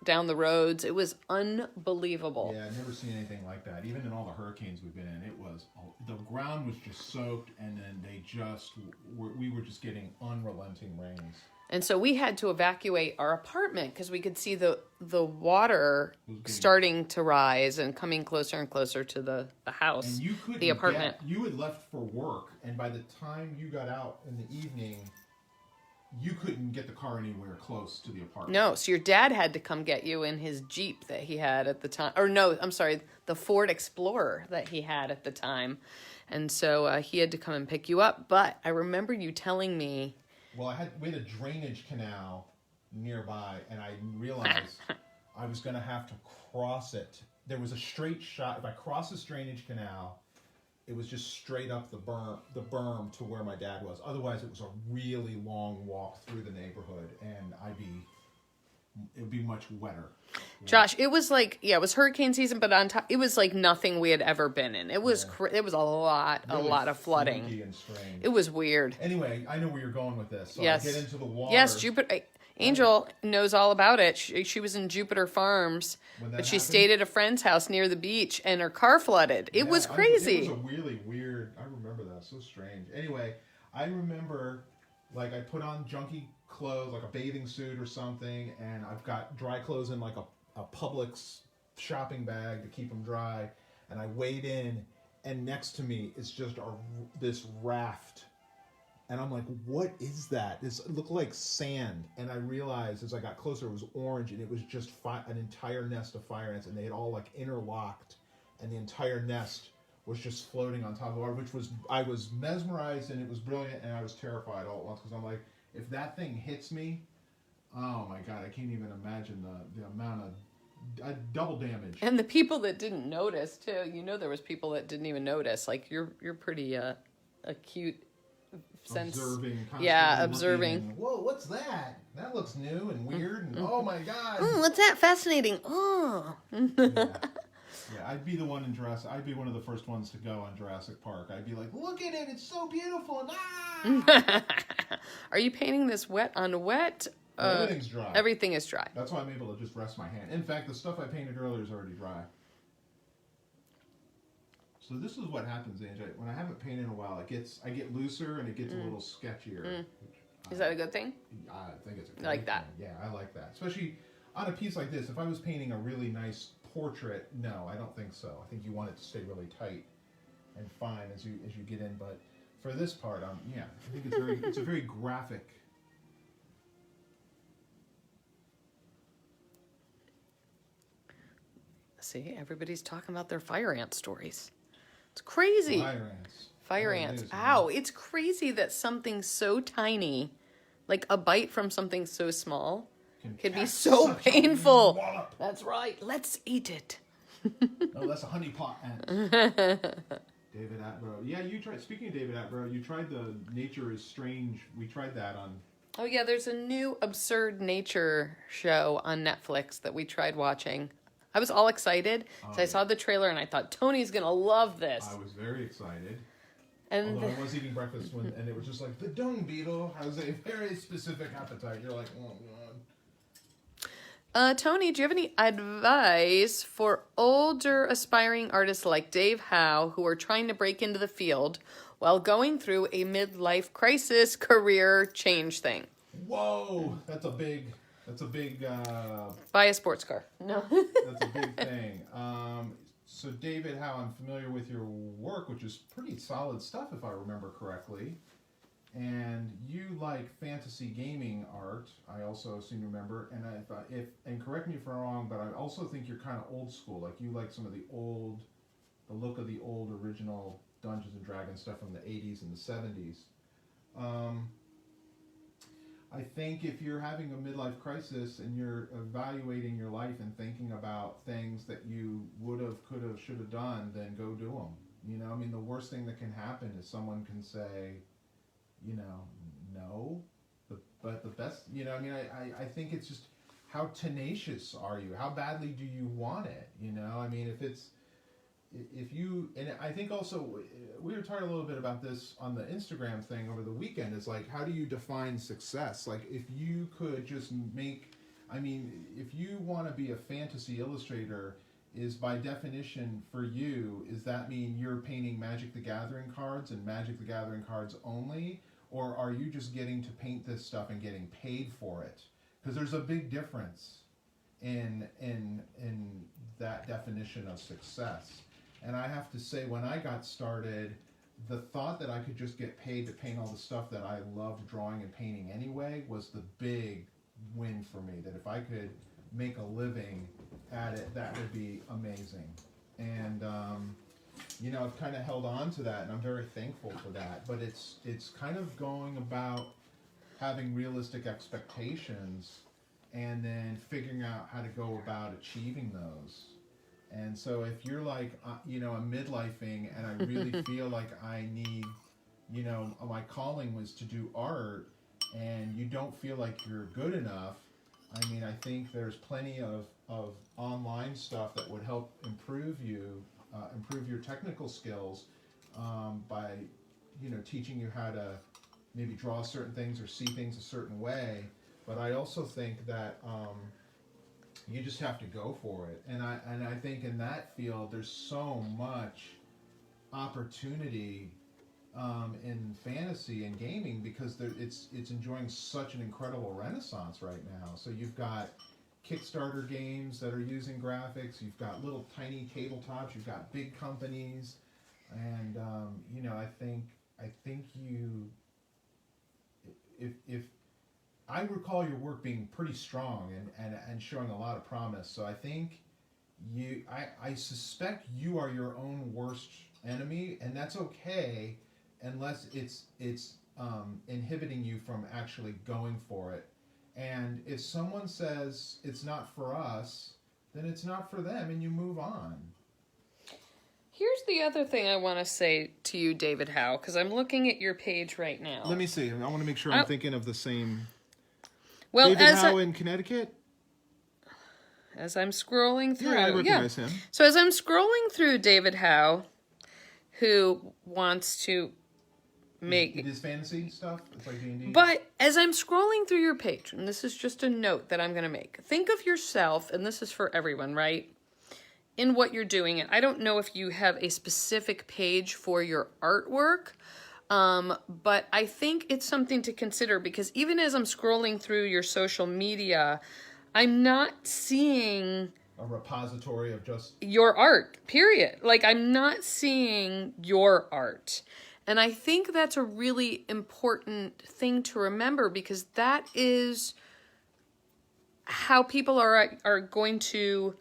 down the roads. It was unbelievable. Yeah, I've never seen anything like that. Even in all the hurricanes we've been in, the ground was just soaked, and then we were just getting unrelenting rains. And so we had to evacuate our apartment because we could see the water starting to rise and coming closer and closer to the house, and you couldn't the apartment. you had left for work, and by the time you got out in the evening, you couldn't get the car anywhere close to the apartment. No, so your dad had to come get you in his Jeep that he had at the time. Or no, I'm sorry, the Ford Explorer that he had at the time. And so he had to come and pick you up. But I remember you telling me... Well, we had a drainage canal nearby, and I realized I was going to have to cross it. There was a straight shot. If I cross this drainage canal, it was just straight up the berm to where my dad was. Otherwise, it was a really long walk through the neighborhood, and it would be much wetter. Josh, it was like, it was hurricane season, but on top, it was like nothing we had ever been in. It was it was a lot of flooding. And strange. It was weird. Anyway, I know where you're going with this. So Yes. I get into the water. Yes, Jupiter. Angel knows all about it. She was in Jupiter Farms, but she stayed at a friend's house near the beach, and her car flooded. It was crazy. It was a really weird. I remember that. So strange. Anyway, I remember, like, I put on junky clothes, like a bathing suit or something, and I've got dry clothes in like a Publix shopping bag to keep them dry, and I wade in, and next to me is just this raft. And I'm like, what is that? It looked like sand. And I realized as I got closer, it was orange, and it was just an entire nest of fire ants, and they had all like interlocked, and the entire nest was just floating on top of the water, I was mesmerized, and it was brilliant, and I was terrified all at once, because I'm like, if that thing hits me, oh my God, I can't even imagine the amount of double damage. And the people that didn't notice too. There was people that didn't even notice. Like you're pretty acute. Sense. Observing, observing. Looking, whoa, what's that? That looks new and weird, and oh my God. What's that? Fascinating. Oh. Yeah, I'd be the one in Jurassic. I'd be one of the first ones to go on Jurassic Park. I'd be like, look at it, it's so beautiful. And, ah! Are you painting this wet on wet? Everything's dry. Everything is dry. That's why I'm able to just rest my hand. In fact, the stuff I painted earlier is already dry. So this is what happens, Angie. When I haven't painted in a while, I get looser and it gets a little sketchier. Is that a good thing? I think it's a good like that. Thing. Yeah, I like that. Especially on a piece like this. If I was painting a really nice portrait, no, I don't think so. I think you want it to stay really tight and fine as you get in. But for this part, I think it's a very graphic. See, everybody's talking about their fire ant stories. It's crazy. Fire ants. Ow, it's crazy that something so tiny, like a bite from something so small, can be so painful. That's right. Let's eat it. No, that's a honeypot ant. David Attenborough. Yeah, you tried. Speaking of David Attenborough, you tried the Nature is Strange. We tried that on. Oh yeah, there's a new absurd nature show on Netflix that we tried watching. I was all excited. So I saw the trailer and I thought, Tony's going to love this. I was very excited. And although I was eating breakfast and it was just like, the dung beetle has a very specific appetite. You're like, oh, God. Tony, do you have any advice for older aspiring artists like Dave Howe who are trying to break into the field while going through a midlife crisis career change thing? Whoa, that's a big... buy a sports car. No. That's a big thing. So David, how I'm familiar with your work, which is pretty solid stuff if I remember correctly. And you like fantasy gaming art, I also seem to remember. And I thought, and correct me if I'm wrong, but I also think you're kind of old school. Like you like some of the look of the old original Dungeons and Dragons stuff from the 80s and the 70s. I think if you're having a midlife crisis and you're evaluating your life and thinking about things that you would have, could have, should have done, then go do them. The worst thing that can happen is someone can say, no. But the best, I think it's just how tenacious are you? How badly do you want it? And I think also, we were talking a little bit about this on the Instagram thing over the weekend, is like, how do you define success? Like, if you could just if you want to be a fantasy illustrator, is by definition for you, does that mean you're painting Magic the Gathering cards and Magic the Gathering cards only? Or are you just getting to paint this stuff and getting paid for it? Because there's a big difference in that definition of success. And I have to say, when I got started, the thought that I could just get paid to paint all the stuff that I loved drawing and painting anyway was the big win for me. That if I could make a living at it, that would be amazing. And, I've kind of held on to that, and I'm very thankful for that. But it's kind of going about having realistic expectations and then figuring out how to go about achieving those. And so if you're like, you know, I'm midlifing and I really feel like I need, you know, my calling was to do art, and you don't feel like you're good enough, I mean, I think there's plenty of online stuff that would help improve you, improve your technical skills by, you know, teaching you how to maybe draw certain things or see things a certain way. But I also think that you just have to go for it. And I think in that field, there's so much opportunity in fantasy and gaming, because it's enjoying such an incredible renaissance right now. So you've got Kickstarter games that are using graphics. You've got little tiny tabletops. You've got big companies, and you know, I think you, if I recall your work being pretty strong and showing a lot of promise. So I think I suspect you are your own worst enemy, and that's okay, unless it's inhibiting you from actually going for it. And if someone says it's not for us, then it's not for them, and you move on. Here's the other thing I want to say to you, David Howe, because I'm looking at your page right now. Let me see. I want to make sure I'm thinking of the same. Well, David Howe in Connecticut? As I'm scrolling through... Yeah, I recognize him. So as I'm scrolling through David Howe, who wants to make... It is fantasy stuff? It's like D&D? But as I'm scrolling through your page, and this is just a note that I'm going to make, think of yourself, and this is for everyone, right? In what you're doing. And I don't know if you have a specific page for your artwork, but I think it's something to consider, because even as I'm scrolling through your social media, I'm not seeing a repository of just your art, period. Like, I'm not seeing your art. And I think that's a really important thing to remember, because that is how people are going to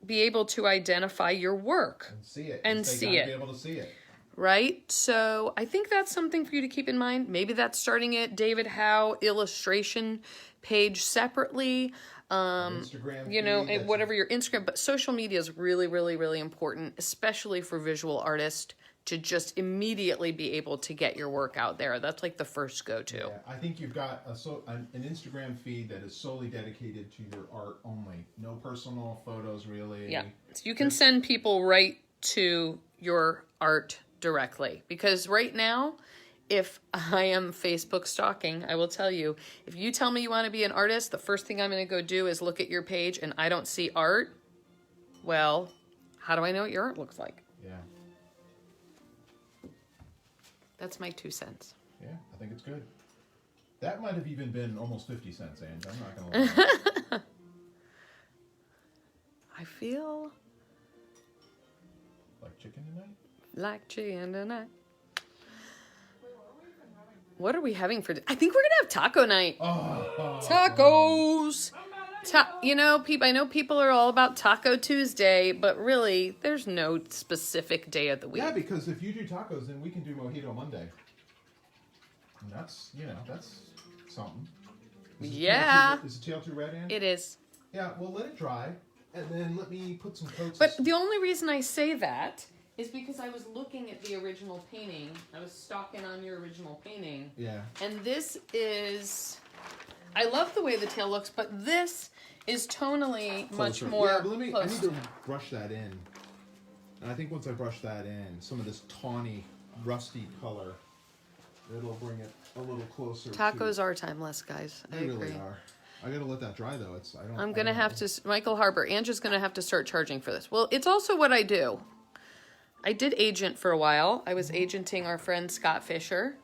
be able to identify your work. And see it. And see it. Be able to see it. Right? So I think that's something for you to keep in mind. Maybe that's starting at David Howe illustration page separately. Instagram You know, feed, whatever your Instagram, but social media is really, really, really important, especially for visual artists, to just immediately be able to get your work out there. That's like the first go-to. Yeah, I think you've got an Instagram feed that is solely dedicated to your art only. No personal photos, really. Yeah. So you can send people right to your art directly. Because right now, if I am Facebook stalking, I will tell you, if you tell me you want to be an artist, the first thing I'm going to go do is look at your page and I don't see art. Well, how do I know what your art looks like? Yeah. That's my 2 cents. Yeah, I think it's good. That might have even been almost 50 cents, Ange. I'm not going to lie. I feel Like chicken tonight? like chicken tonight. What are we having for... I think we're going to have taco night. Tacos! You know, I know people are all about Taco Tuesday, but really, there's no specific day of the week. Yeah, because if you do tacos, then we can do Mojito Monday. And that's, you know, that's something. Yeah. Is the tail too red, Ange? It is. Yeah, well, let it dry, and then let me put some coats. But the only reason I say that is because I was looking at the original painting. I was stalking on your original painting. Yeah. And this is... I love the way the tail looks, but this is tonally much Closer. more Yeah, but I close. need to brush that in. And I think once I brush that in, some of this tawny, rusty color, it'll bring it a little closer. Tacos are timeless, guys. I They agree. really are. I gotta let that dry though. I'm gonna have to, Michael Harbour, Andrew's gonna have to start charging for this. Well, it's also what I do. I did agent for a while. I was agenting our friend Scott Fisher.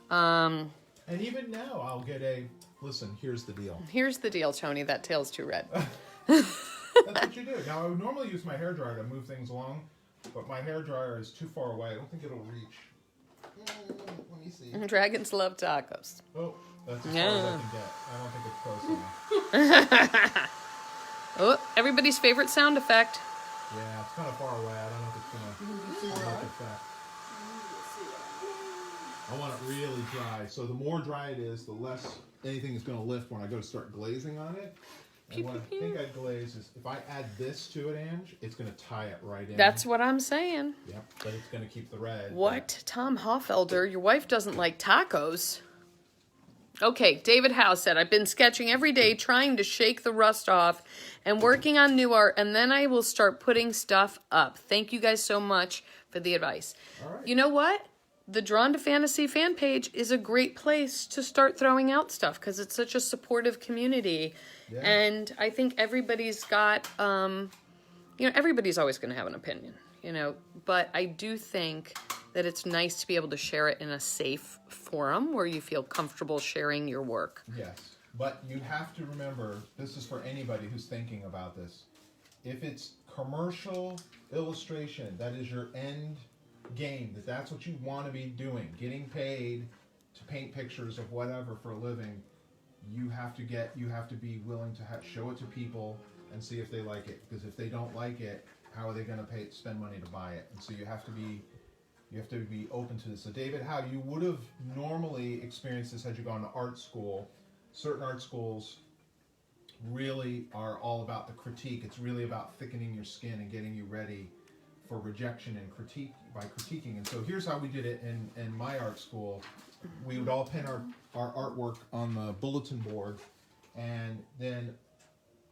And even now, I'll get listen, here's the deal. Here's the deal, Tony. That tail's too red. That's what you do. Now, I would normally use my hairdryer to move things along, but my hairdryer is too far away. I don't think it'll reach. Let me see. Dragons love tacos. Oh, that's as far as I can get. I don't think it's close enough. Oh, everybody's favorite sound effect. Yeah, it's kind of far away. I don't know if it's gonna make effect. I want it really dry. So the more dry it is, the less anything is going to lift when I go to start glazing on it. And what I think I'd glaze is if I add this to it, Ange, it's going to tie it right in. That's what I'm saying. Yep, but it's going to keep the red. What? Tom Hoffelder, your wife doesn't like tacos. Okay, David Howe said, I've been sketching every day, trying to shake the rust off and working on new art, and then I will start putting stuff up. Thank you guys so much for the advice. All right. You know what? The Drawn to Fantasy fan page is a great place to start throwing out stuff because it's such a supportive community. Yeah. And I think everybody's got, everybody's always going to have an opinion, but I do think that it's nice to be able to share it in a safe forum where you feel comfortable sharing your work. Yes, but you have to remember, this is for anybody who's thinking about this. If it's commercial illustration, that is your end game, that's what you want to be doing, getting paid to paint pictures of whatever for a living, you have to be willing to show it to people and see if they like it. Because if they don't like it, how are they going to spend money to buy it? And so you have to be open to this. So David, how you would have normally experienced this had you gone to art school. Certain art schools really are all about the critique. It's really about thickening your skin and getting you ready for rejection and critique by critiquing. And so here's how we did it in my art school. We would all pin our artwork on the bulletin board, and then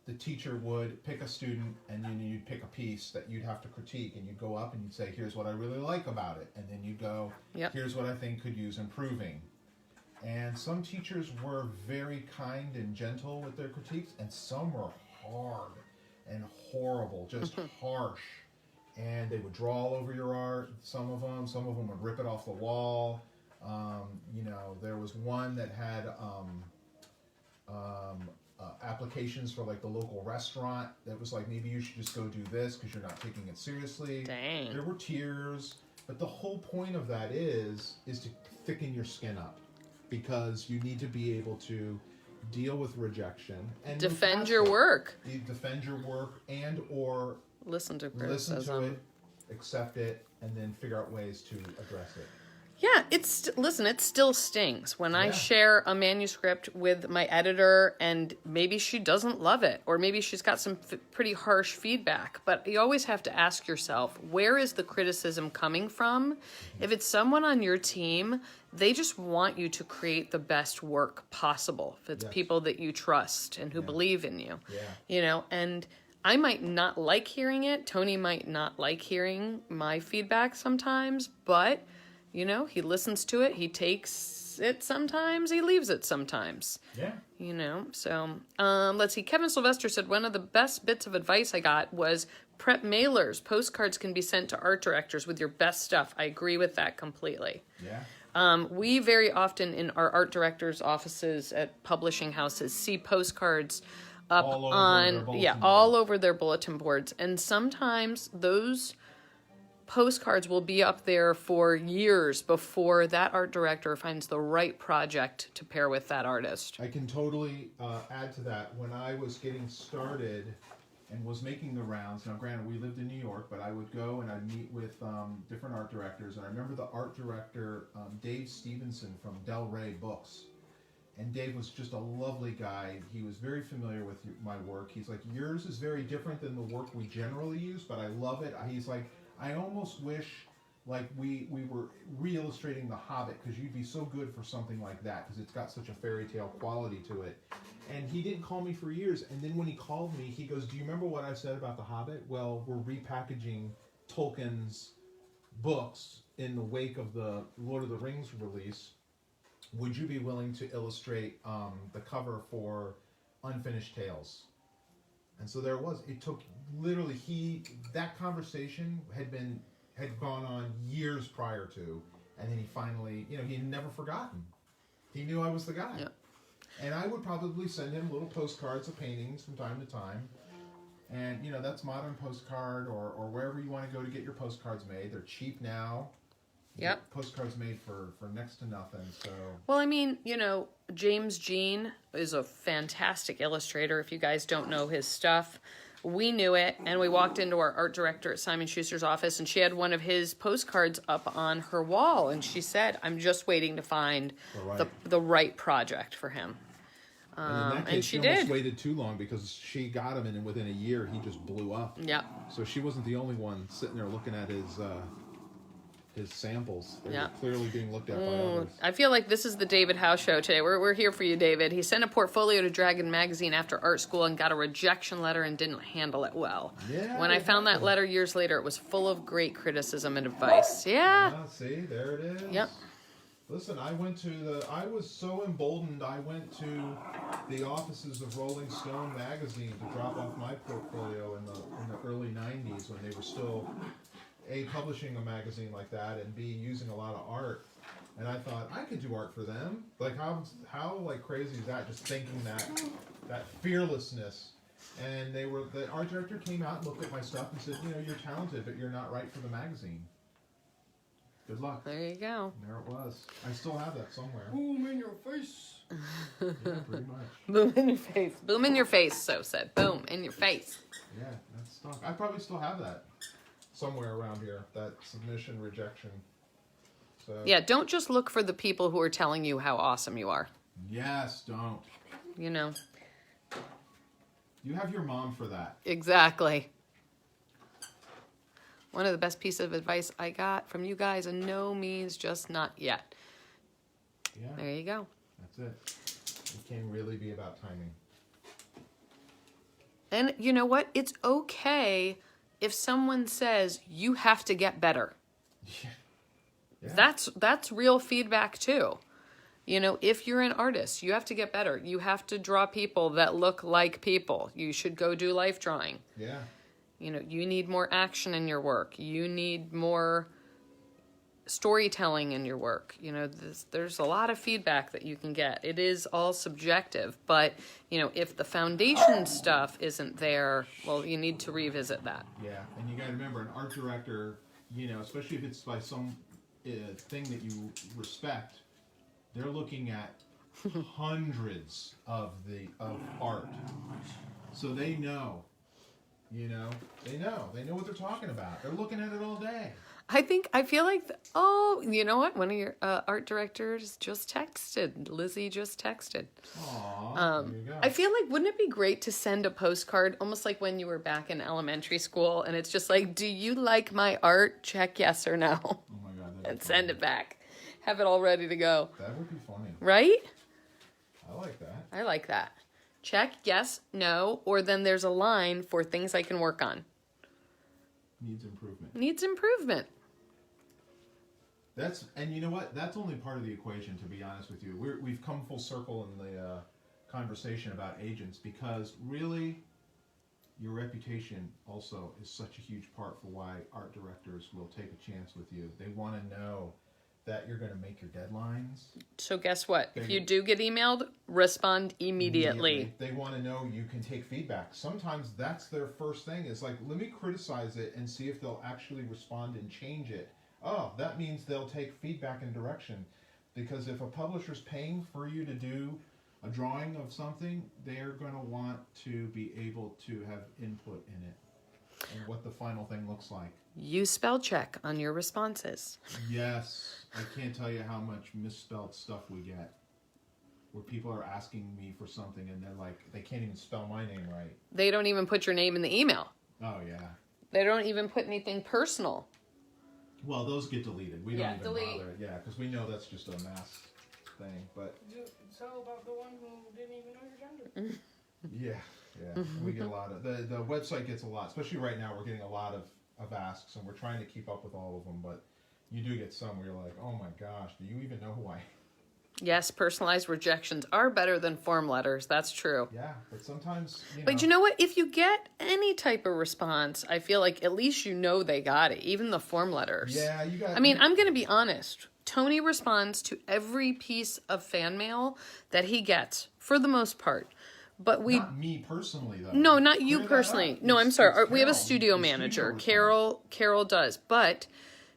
the teacher would pick a student, and then you'd pick a piece that you'd have to critique, and you'd go up and you'd say, here's what I really like about it. And then you'd go, Yep. Here's what I think could use improving. And some teachers were very kind and gentle with their critiques, and some were hard and horrible, just harsh. And they would draw all over your art, some of them would rip it off the wall. There was one that had applications for like the local restaurant that was like, maybe you should just go do this because you're not taking it seriously. Dang. There were tears, but the whole point of that is to thicken your skin up, because you need to be able to deal with rejection and Defend your work. You defend your work and or Listen to listen criticism. to it, accept it, and then figure out ways to address it. Yeah, it still stings when I Yeah. share a manuscript with my editor and maybe she doesn't love it, or maybe she's got some pretty harsh feedback. But you always have to ask yourself, where is the criticism coming from? If it's someone on your team, they just want you to create the best work possible. If it's Yes. people that you trust and who Yeah. believe in you, Yeah. and I might not like hearing it. Tony might not like hearing my feedback sometimes, but he listens to it. He takes it sometimes. He leaves it sometimes. Yeah. So let's see. Kevin Sylvester said, one of the best bits of advice I got was prep mailers. Postcards can be sent to art directors with your best stuff. I agree with that completely. Yeah. We very often in our art directors' offices at publishing houses see postcards up All over their bulletin all board. over their bulletin boards. And sometimes those postcards will be up there for years before that art director finds the right project to pair with that artist. I can totally add to that. When I was getting started and was making the rounds, now granted we lived in New York, but I would go and I'd meet with different art directors. And I remember the art director, Dave Stevenson from Del Rey Books. And Dave was just a lovely guy. He was very familiar with my work. He's like, yours is very different than the work we generally use, but I love it. He's like, I almost wish like we were re-illustrating The Hobbit, because you'd be so good for something like that, because it's got such a fairy tale quality to it. And he didn't call me for years. And then when he called me, he goes, do you remember what I said about The Hobbit? Well, we're repackaging Tolkien's books in the wake of the Lord of the Rings release. Would you be willing to illustrate the cover for Unfinished Tales? And so there it was. It took literally that conversation had gone on years prior to, and then he finally, he had never forgotten. He knew I was the guy. Yeah. And I would probably send him little postcards of paintings from time to time. And that's Modern Postcard or wherever you want to go to get your postcards made. They're cheap now. Yep. Postcards made for next to nothing. So Well, I mean, James Jean is a fantastic illustrator. If you guys don't know his stuff, we knew it, and we walked into our art director at Simon Schuster's office, and she had one of his postcards up on her wall, and she said, I'm just waiting to find the right project for him. And in that case, and she almost did. waited too long because she got him, and within a year, he just blew up. Yeah. So she wasn't the only one sitting there looking at his samples. They were clearly being looked at by others. I feel like this is the David Howe show today. We're here for you, David. He sent a portfolio to Dragon Magazine after art school and got a rejection letter and didn't handle it well. Yeah, When I found that letter years later, it was full of great criticism and advice. Yeah. See, there it is. Yep. Listen, I was so emboldened, I went to the offices of Rolling Stone magazine to drop off my portfolio in the early 90s when they were still, A, publishing a magazine like that, and B, using a lot of art. And I thought, I could do art for them. Like, how like crazy is that, just thinking that fearlessness. And the art director came out and looked at my stuff and said, you're talented, but you're not right for the magazine. Good luck. There you go. There it was. I still have that somewhere. Boom in your face. Yeah, pretty much. Boom in your face. Boom in your face, so said. Boom in your face. Yeah, that's stuck. I probably still have that somewhere around here, that submission rejection. So Yeah, don't just look for the people who are telling you how awesome you are. Yes, don't. You know. You have your mom for that. Exactly. One of the best pieces of advice I got from you guys, and no means just not yet. Yeah, There you go. that's it. It can really be about timing. And you know what? It's okay if someone says you have to get better. Yeah. That's real feedback too. If you're an artist, you have to get better. You have to draw people that look like people. You should go do life drawing. Yeah. You need more action in your work. You need more storytelling in your work. There's a lot of feedback that you can get. It is all subjective, but if the foundation stuff isn't there, well, you need to revisit that. Yeah, and you got to remember, an art director, especially if it's by some thing that you respect, they're looking at hundreds of art, so they know. They know what they're talking about. They're looking at it all day. I feel like, you know what? One of your art directors just texted. Lizzie just texted. Aww, there you go. I feel like, wouldn't it be great to send a postcard, almost like when you were back in elementary school, and it's just like, do you like my art? Check yes or no. Oh my God. And send it back. Have it all ready to go. That would be funny. Right? I like that. I like that. Check yes, no, or then there's a line for things I can work on. Needs improvement. Needs improvement. And you know what? That's only part of the equation, to be honest with you. We've come full circle in the conversation about agents, because really, your reputation also is such a huge part for why art directors will take a chance with you. They want to know that you're going to make your deadlines. So guess what? If you do get emailed, respond immediately. They want to know you can take feedback. Sometimes that's their first thing, is like, let me criticize it and see if they'll actually respond and change it. Oh, that means they'll take feedback and direction. Because if a publisher's paying for you to do a drawing of something, they're going to want to be able to have input in it and what the final thing looks like. Use spell check on your responses. Yes, I can't tell you how much misspelled stuff we get, where people are asking me for something and they're like, they can't even spell my name right. They don't even put your name in the email. Oh yeah. They don't even put anything personal. Well, those get deleted. We don't even delete. bother. Yeah, because we know that's just a mass thing. But It's all about the one who didn't even know your gender. yeah, we get a lot of the website gets a lot, especially right now. We're getting a lot of asks, and we're trying to keep up with all of them. But you do get some where you're like, oh my gosh, do you even know who I am? Yes, personalized rejections are better than form letters. That's true. Yeah, but sometimes, But you know what? If you get any type of response, I feel like at least you know they got it, even the form letters. Yeah, you got. I mean, I'm going to be honest. Tony responds to every piece of fan mail that he gets, for the most part. But we... Not me personally, though. No, not you Clear that personally. up. No, It's- I'm sorry. it's We have a Carol, studio the manager. response. Carol does. But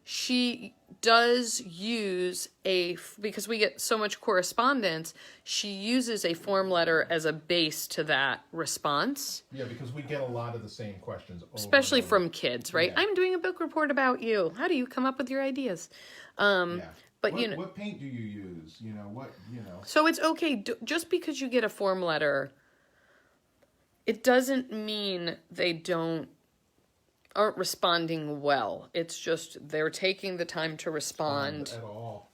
she does use because we get so much correspondence, she uses a form letter as a base to that response. Yeah, because we get a lot of the same questions. Over Especially and over. from kids, right? Yeah. I'm doing a book report about you. How do you come up with your ideas? Yeah. But what paint do you use? You know what? You know. So it's okay. Just because you get a form letter, it doesn't mean they aren't responding well. It's just they're taking the time to respond. At all.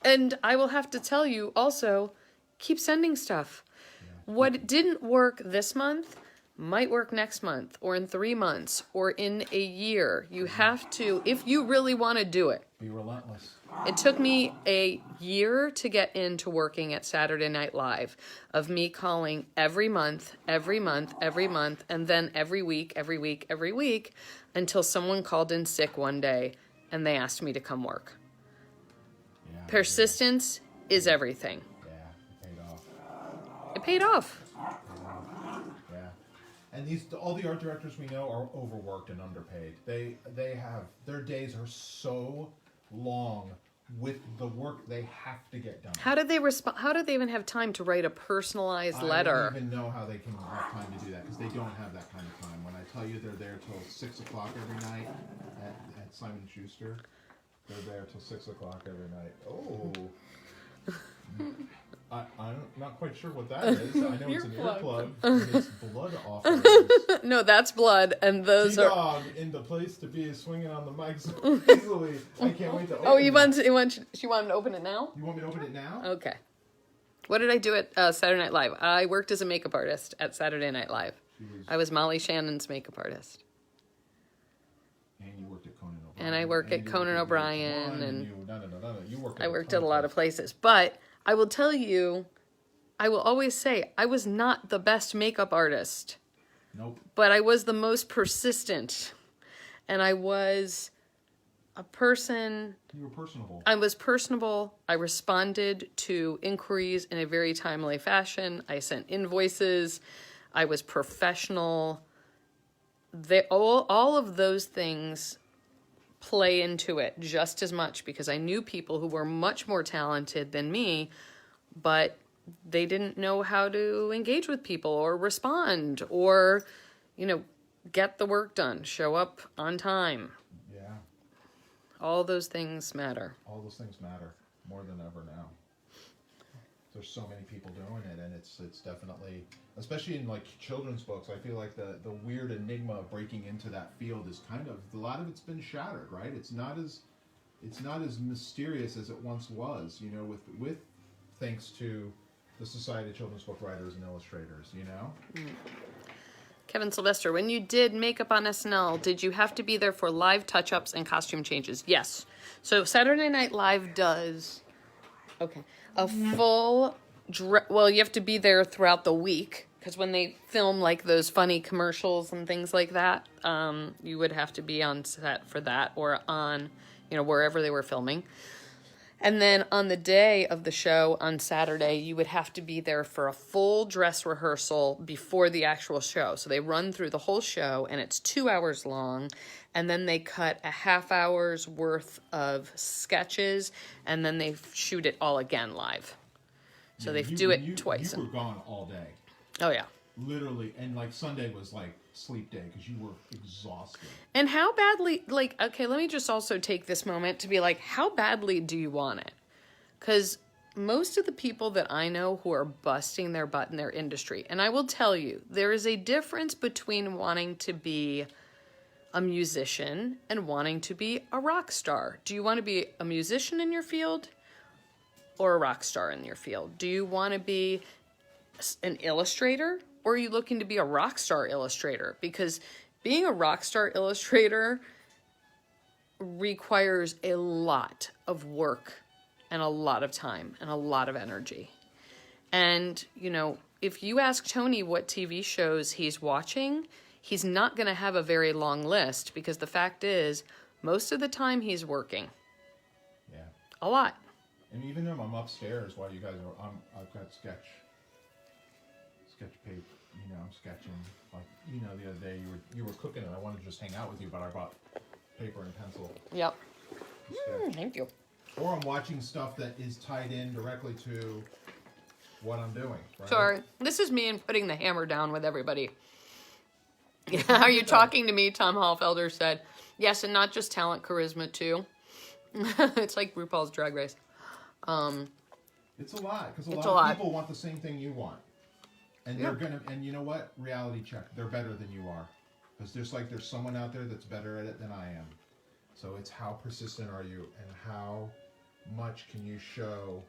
And I will have to tell you also, keep sending stuff. Yeah. What didn't work this month might work next month or in 3 months or in a year. You have to, if you really want to do it. Be relentless. It took me a year to get into working at Saturday Night Live, of me calling every month, and then every week, until someone called in sick one day and they asked me to come work. Yeah, Persistence is everything. Yeah, it paid off. It paid off. Yeah. And all the art directors we know are overworked and underpaid. They have, their days are so long with the work they have to get done. How did they respond? How did they even have time to write a personalized letter? I don't even know how they can have time to do that, because they don't have that kind of time. When I tell you they're there till 6 o'clock every night at Simon & Schuster, they're there till 6 o'clock every night. Oh. I'm not quite sure what that is. I know it's an earplug. And it's blood offerings. No, that's blood, and those T-Dog in the place to be is swinging on the mic so easily. I can't wait to open it. She wanted to open it now? You want me to open it now? Okay. What did I do at Saturday Night Live? I worked as a makeup artist at Saturday Night Live. I was Molly Shannon's makeup artist. And you worked at Conan O'Brien. And I work at Conan O'Brien, and I worked at a lot of places. But I will tell you, I will always say, I was not the best makeup artist. Nope. But I was the most persistent. And I was a person. You were personable. I was personable. I responded to inquiries in a very timely fashion. I sent invoices. I was professional. All of those things play into it just as much, because I knew people who were much more talented than me, but they didn't know how to engage with people or respond or, get the work done, show up on time. Yeah. All those things matter. All those things matter more than ever now. There's so many people doing it, and it's definitely, especially in like children's books, I feel like the weird enigma of breaking into that field is kind of, a lot of it's been shattered, right? It's not as mysterious as it once was, with thanks to the Society of Children's Book Writers and Illustrators, Kevin Sylvester, when you did makeup on SNL, did you have to be there for live touch-ups and costume changes? Yes. So Saturday Night Live does, a full, you have to be there throughout the week, because when they film like those funny commercials and things like that, you would have to be on set for that, or on, wherever they were filming. And then on the day of the show on Saturday, you would have to be there for a full dress rehearsal before the actual show. So they run through the whole show, and it's 2 hours long, and then they cut a half hour's worth of sketches, and then they shoot it all again live. So they do it twice. You were gone all day. Oh, yeah. Literally, and like Sunday was like sleep day because you were exhausted. And how badly, let me just also take this moment to be like, how badly do you want it? Because most of the people that I know who are busting their butt in their industry, and I will tell you, there is a difference between wanting to be a musician and wanting to be a rock star. Do you want to be a musician in your field or a rock star in your field? Do you want to be an illustrator, or are you looking to be a rock star illustrator? Because being a rock star illustrator requires a lot of work and a lot of time and a lot of energy. And, if you ask Tony what TV shows he's watching, he's not going to have a very long list, because the fact is, most of the time he's working. Yeah. A lot. And even though I'm upstairs while you guys are, I've got sketch paper, I'm sketching. Like, the other day you were cooking and I wanted to just hang out with you, but I bought paper and pencil. Yep. Thank you. Or I'm watching stuff that is tied in directly to what I'm doing. Right? Sorry, this is me and putting the hammer down with everybody. Are you talking to me? Tom Hallfelder said. Yes, and not just talent, charisma too. It's like RuPaul's Drag Race. It's a lot because It's a a lot lot. of people want the same thing you want, and they're gonna. And you know what? Reality check. They're better than you are, because there's someone out there that's better at it than I am. So it's how persistent are you, and how much can you show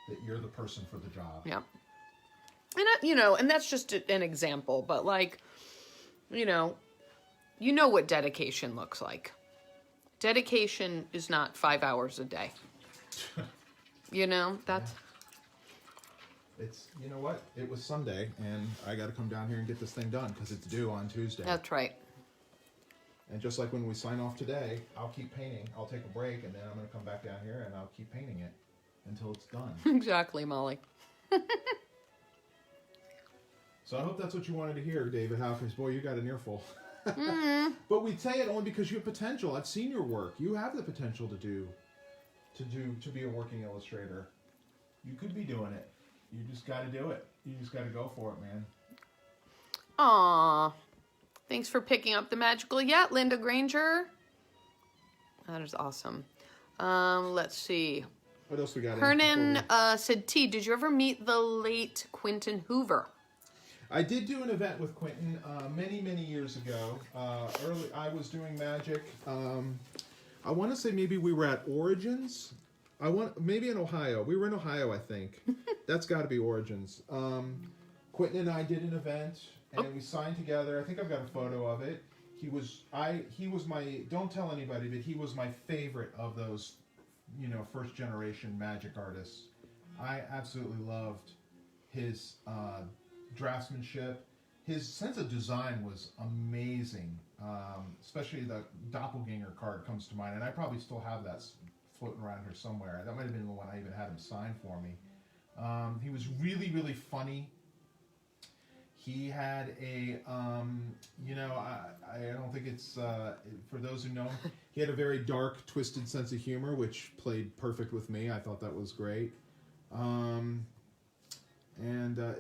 that you're the person for the job. Yeah. And, and that's just an example, but like, you know what dedication looks like. Dedication is not 5 hours a day. That's... It's, you know what? It was Sunday, and I got to come down here and get this thing done because it's due on Tuesday. That's right. And just like when we sign off today, I'll keep painting. I'll take a break, and then I'm going to come back down here, and I'll keep painting it until it's done. Exactly, Molly. So I hope that's what you wanted to hear, David Hawkins. Boy, you got an earful. Mm-hmm. But we say it only because you have potential. I've seen your work. You have the potential to be a working illustrator. You could be doing it. You just got to do it. You just got to go for it, man. Aw. Thanks for picking up the magical yet, Linda Granger. That is awesome. Let's see. What else we got? Hernan said, T, did you ever meet the late Quentin Hoover? I did do an event with Quentin many, many years ago. I was doing magic. I want to say maybe we were at Origins. Maybe in Ohio. We were in Ohio, I think. That's got to be Origins. Quentin and I did an event, and we signed together. I think I've got a photo of it. He was my, don't tell anybody, but he was my favorite of those, first generation magic artists. I absolutely loved his draftsmanship. His sense of design was amazing. Especially the doppelganger card comes to mind, and I probably still have that floating around here somewhere. That might have been the one I even had him sign for me. He was really, really funny. He had I don't think it's, for those who know him, he had a very dark, twisted sense of humor, which played perfect with me. I thought that was great. And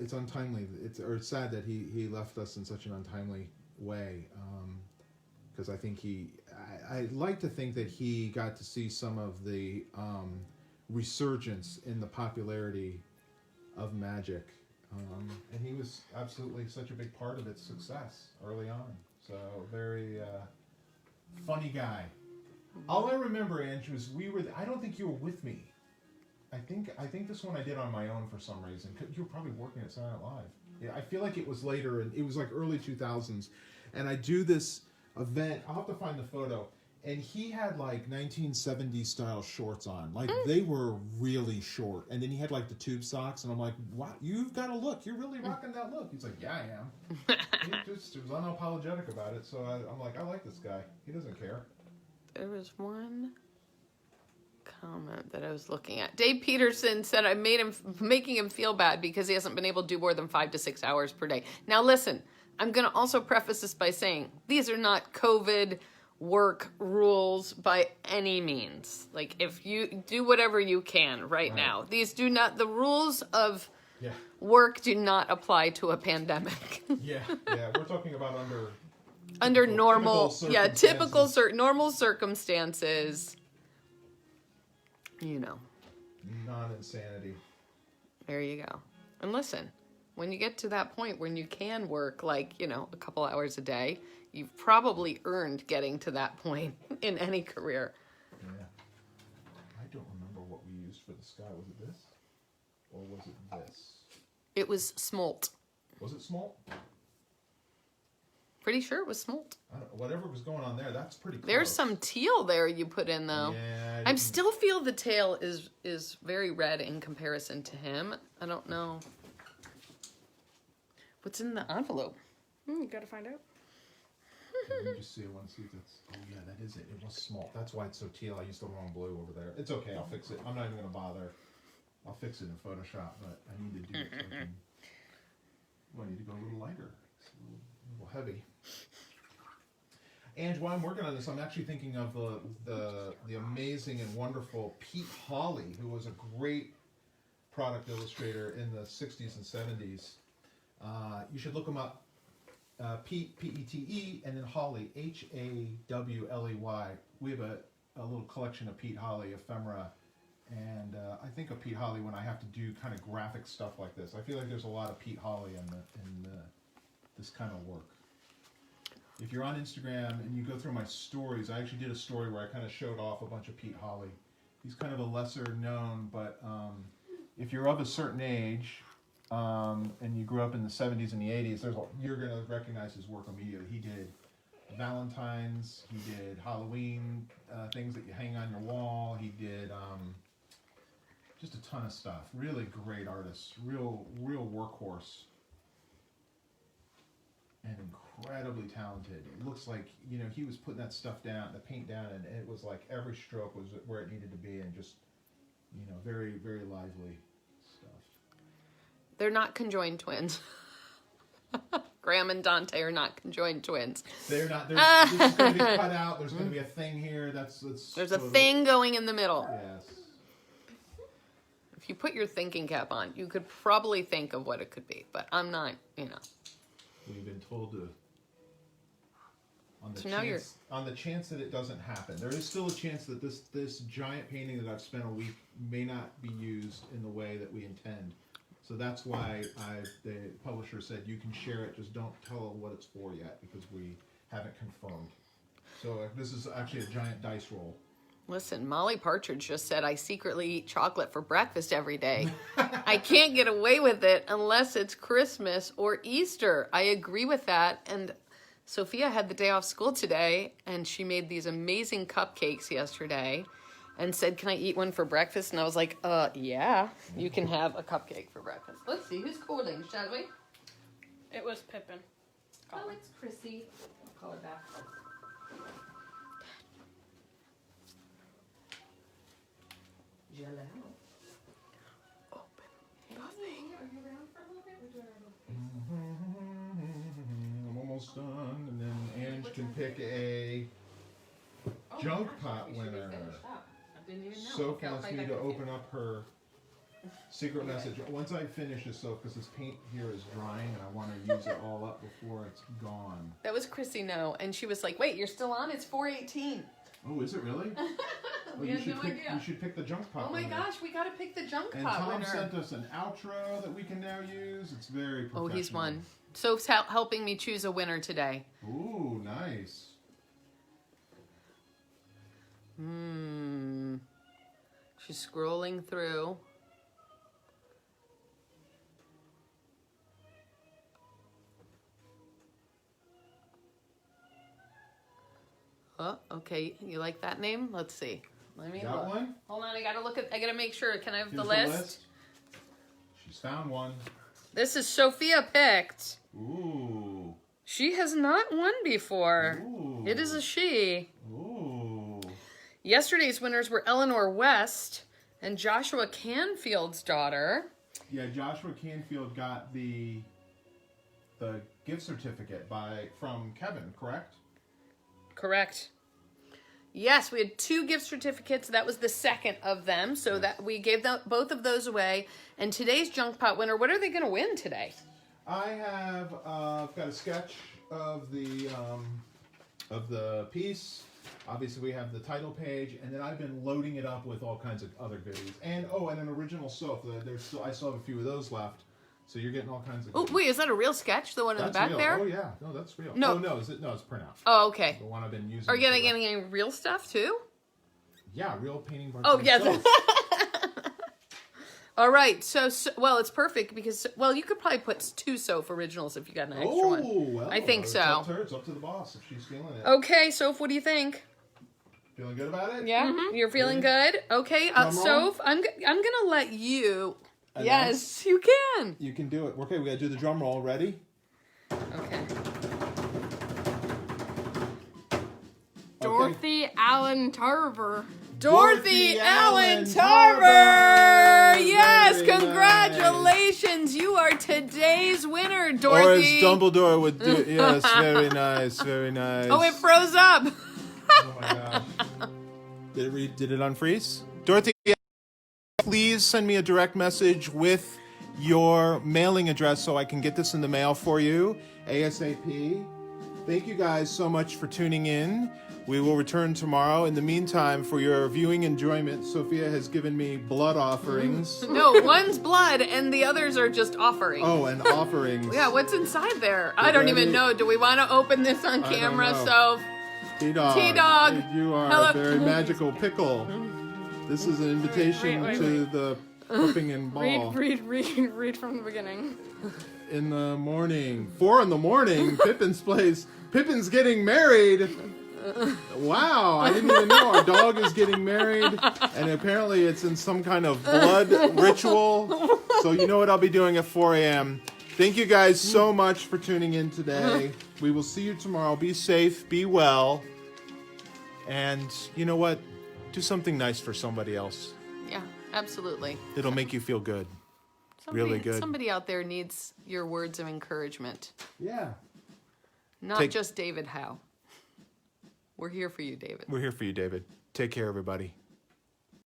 it's untimely. It's sad that he left us in such an untimely way. Because I think I'd like to think that he got to see some of the resurgence in the popularity of magic. And he was absolutely such a big part of its success early on. So very funny guy. All I remember, Andrew, is I don't think you were with me. I think this one I did on my own for some reason. You were probably working at Saturday Night Live. Yeah, I feel like it was later, and it was like early 2000s. And I do this event. I'll have to find the photo. And he had like 1970s style shorts on. Like they were really short. And then he had like the tube socks. And I'm like, wow, you've got a look. You're really rocking that look. He's like, yeah, I am. He was unapologetic about it. So I'm like, I like this guy. He doesn't care. There was one comment that I was looking at. Dave Peterson said I making him feel bad because he hasn't been able to do more than 5 to 6 hours per day. Now listen, I'm going to also preface this by saying these are not COVID work rules by any means. Like if you do whatever you can right now, these do not, the rules of work do not apply to a pandemic. Yeah, we're talking about under normal, circumstances. normal circumstances. Non-insanity. There you go. And listen, when you get to that point when you can work like, a couple hours a day, you've probably earned getting to that point in any career. Yeah. I don't remember what we used for the sky. Was it this? Or was it this? It was smolt. Was it small? Pretty sure it was smolt. Whatever was going on there, that's pretty close. There's some teal there you put in, though. Yeah. I still feel the tail is very red in comparison to him. I don't know. What's in the envelope? You gotta find out. Let me just see. I want to see if that's... Oh, yeah, that is it. It was small. That's why it's so teal. I used the wrong blue over there. It's okay. I'll fix it. I'm not even going to bother. I'll fix it in Photoshop, but I need to do it so I can... Well, I need to go a little lighter. It's a little heavy. And while I'm working on this, I'm actually thinking of the amazing and wonderful Pete Hawley, who was a great product illustrator in the 60s and 70s. You should look him up. Pete, P-E-T-E, and then Hawley, H-A-W-L-E-Y. We have a little collection of Pete Holly ephemera, and I think of Pete Holly when I have to do kind of graphic stuff like this. I feel like there's a lot of Pete Holly in this kind of work. If you're on Instagram and you go through my stories, I actually did a story where I kind of showed off a bunch of Pete Holly. He's kind of a lesser known, but if you're of a certain age and you grew up in the 70s and the 80s, you're going to recognize his work immediately. He did Valentine's, he did Halloween things that you hang on your wall, he did just a ton of stuff. Really great artist, real workhorse, and incredibly talented. It looks like, you know, he was putting that stuff down, the paint down, and it was like every stroke was where it needed to be, and just, you know, very, very lively stuff. They're not conjoined twins. Graham and Dante are not conjoined twins. They're not. This is going to be cut out. There's going to be a thing here. There's a thing going in the middle. Yes. If you put your thinking cap on, you could probably think of what it could be, but I'm not, you know. We've been told to. On the chance that it doesn't happen, there is still a chance that this giant painting that I've spent a week may not be used in the way that we intend. So that's why the publisher said you can share it, just don't tell what it's for yet, because we haven't confirmed. So this is actually a giant dice roll. Listen, Molly Partridge just said, I secretly eat chocolate for breakfast every day. I can't get away with it unless it's Christmas or Easter. I agree with that. And Sophia had the day off school today, and she made these amazing cupcakes yesterday and said, can I eat one for breakfast? And I was like, yeah, you can have a cupcake for breakfast. Let's see, who's calling, shall we? It was Pippin. Oh, it's Chrissy. I'll call her back. Jello. Open. Nothing. Are you around for a little bit? We're doing I'm almost done, and then Ange can pick a junk pot winner. I didn't even know. Soph wants me to open up her secret message. Once I finish this, Soph, because this paint here is drying, and I want to use it all up before it's gone. That was Chrissy, no. And she was like, wait, you're still on? It's 4:18. Oh, is it really? We had no idea. You should pick the junk pot Oh my winner. gosh, we got to pick the junk And pot Tom winner. sent us an outro that we can now use. It's very professional. Oh, he's won. Soph's helping me choose a winner today. Ooh, nice. She's scrolling through. Oh, okay. You like that name? Let's see. Let me Got look. one? Hold on, I gotta make sure. Can I have Here's the list? She's found one. This is Sophia picked. Ooh. She has not won before. Ooh. It is a she. Ooh. Yesterday's winners were Eleanor West and Joshua Canfield's daughter. Yeah, Joshua Canfield got the gift certificate from Kevin, correct? Correct. Yes, we had 2 gift certificates. That was the second of them. So that we gave both of those away. And today's junk pot winner, what are they going to win today? I have got a sketch of the piece. Obviously, we have the title page, and then I've been loading it up with all kinds of other goodies. And an original soap. I still have a few of those left. So you're getting all kinds of. Oh, wait, is that a real sketch? The one in the back real. there? Oh yeah, no, that's real. No. Oh no, it's printout. Oh, okay. The one I've been using. Are you getting any real stuff too? Yeah, real painting. Oh, yes. soap. All right. So, well, it's perfect because, well, you could probably put 2 Soph originals if you got an extra one. Well, I think it's so. Up to her. It's up to the boss if she's feeling it. Okay, Soph, what do you think? Feeling good about it? Yeah, you're feeling good. Okay, Drum roll. Soph, I'm gonna let you. And Yes, you can. You can do it. Okay, we gotta do the drum roll. Ready? Okay. Dorothy Allen Tarver. Dorothy Allen Tarver. Yes, Very congratulations! You are today's winner, Or as Dorothy. Dumbledore would do. Yes, very nice, very nice. Oh, it froze up. Oh my gosh. Did it unfreeze? Dorothy, please send me a direct message with your mailing address so I can get this in the mail for you ASAP. Thank you guys so much for tuning in. We will return tomorrow. In the meantime, for your viewing enjoyment, Sophia has given me blood offerings. No, one's blood and the others are just offerings. Oh, and offerings. Yeah, what's inside there? I don't even know. Do we want to open this on camera? So, T-Dog. T-Dog. You are Hello. a very magical pickle. This is an invitation Wait. to the pooping and ball. Read from the beginning. In the morning. 4 in the morning. Pippin's place. Pippin's getting married. Wow, I didn't even know our dog is getting married. And apparently it's in some kind of blood ritual. So you know what I'll be doing at 4 a.m. Thank you guys so much for tuning in today. We will see you tomorrow. Be safe. Be well. And you know what? Do something nice for somebody else. yeah, absolutely. It'll make you feel good. Somebody, Really good. Somebody out there needs your words of encouragement. Yeah. Not just David Howe. We're here for you, David. We're here for you, David. Take care, everybody.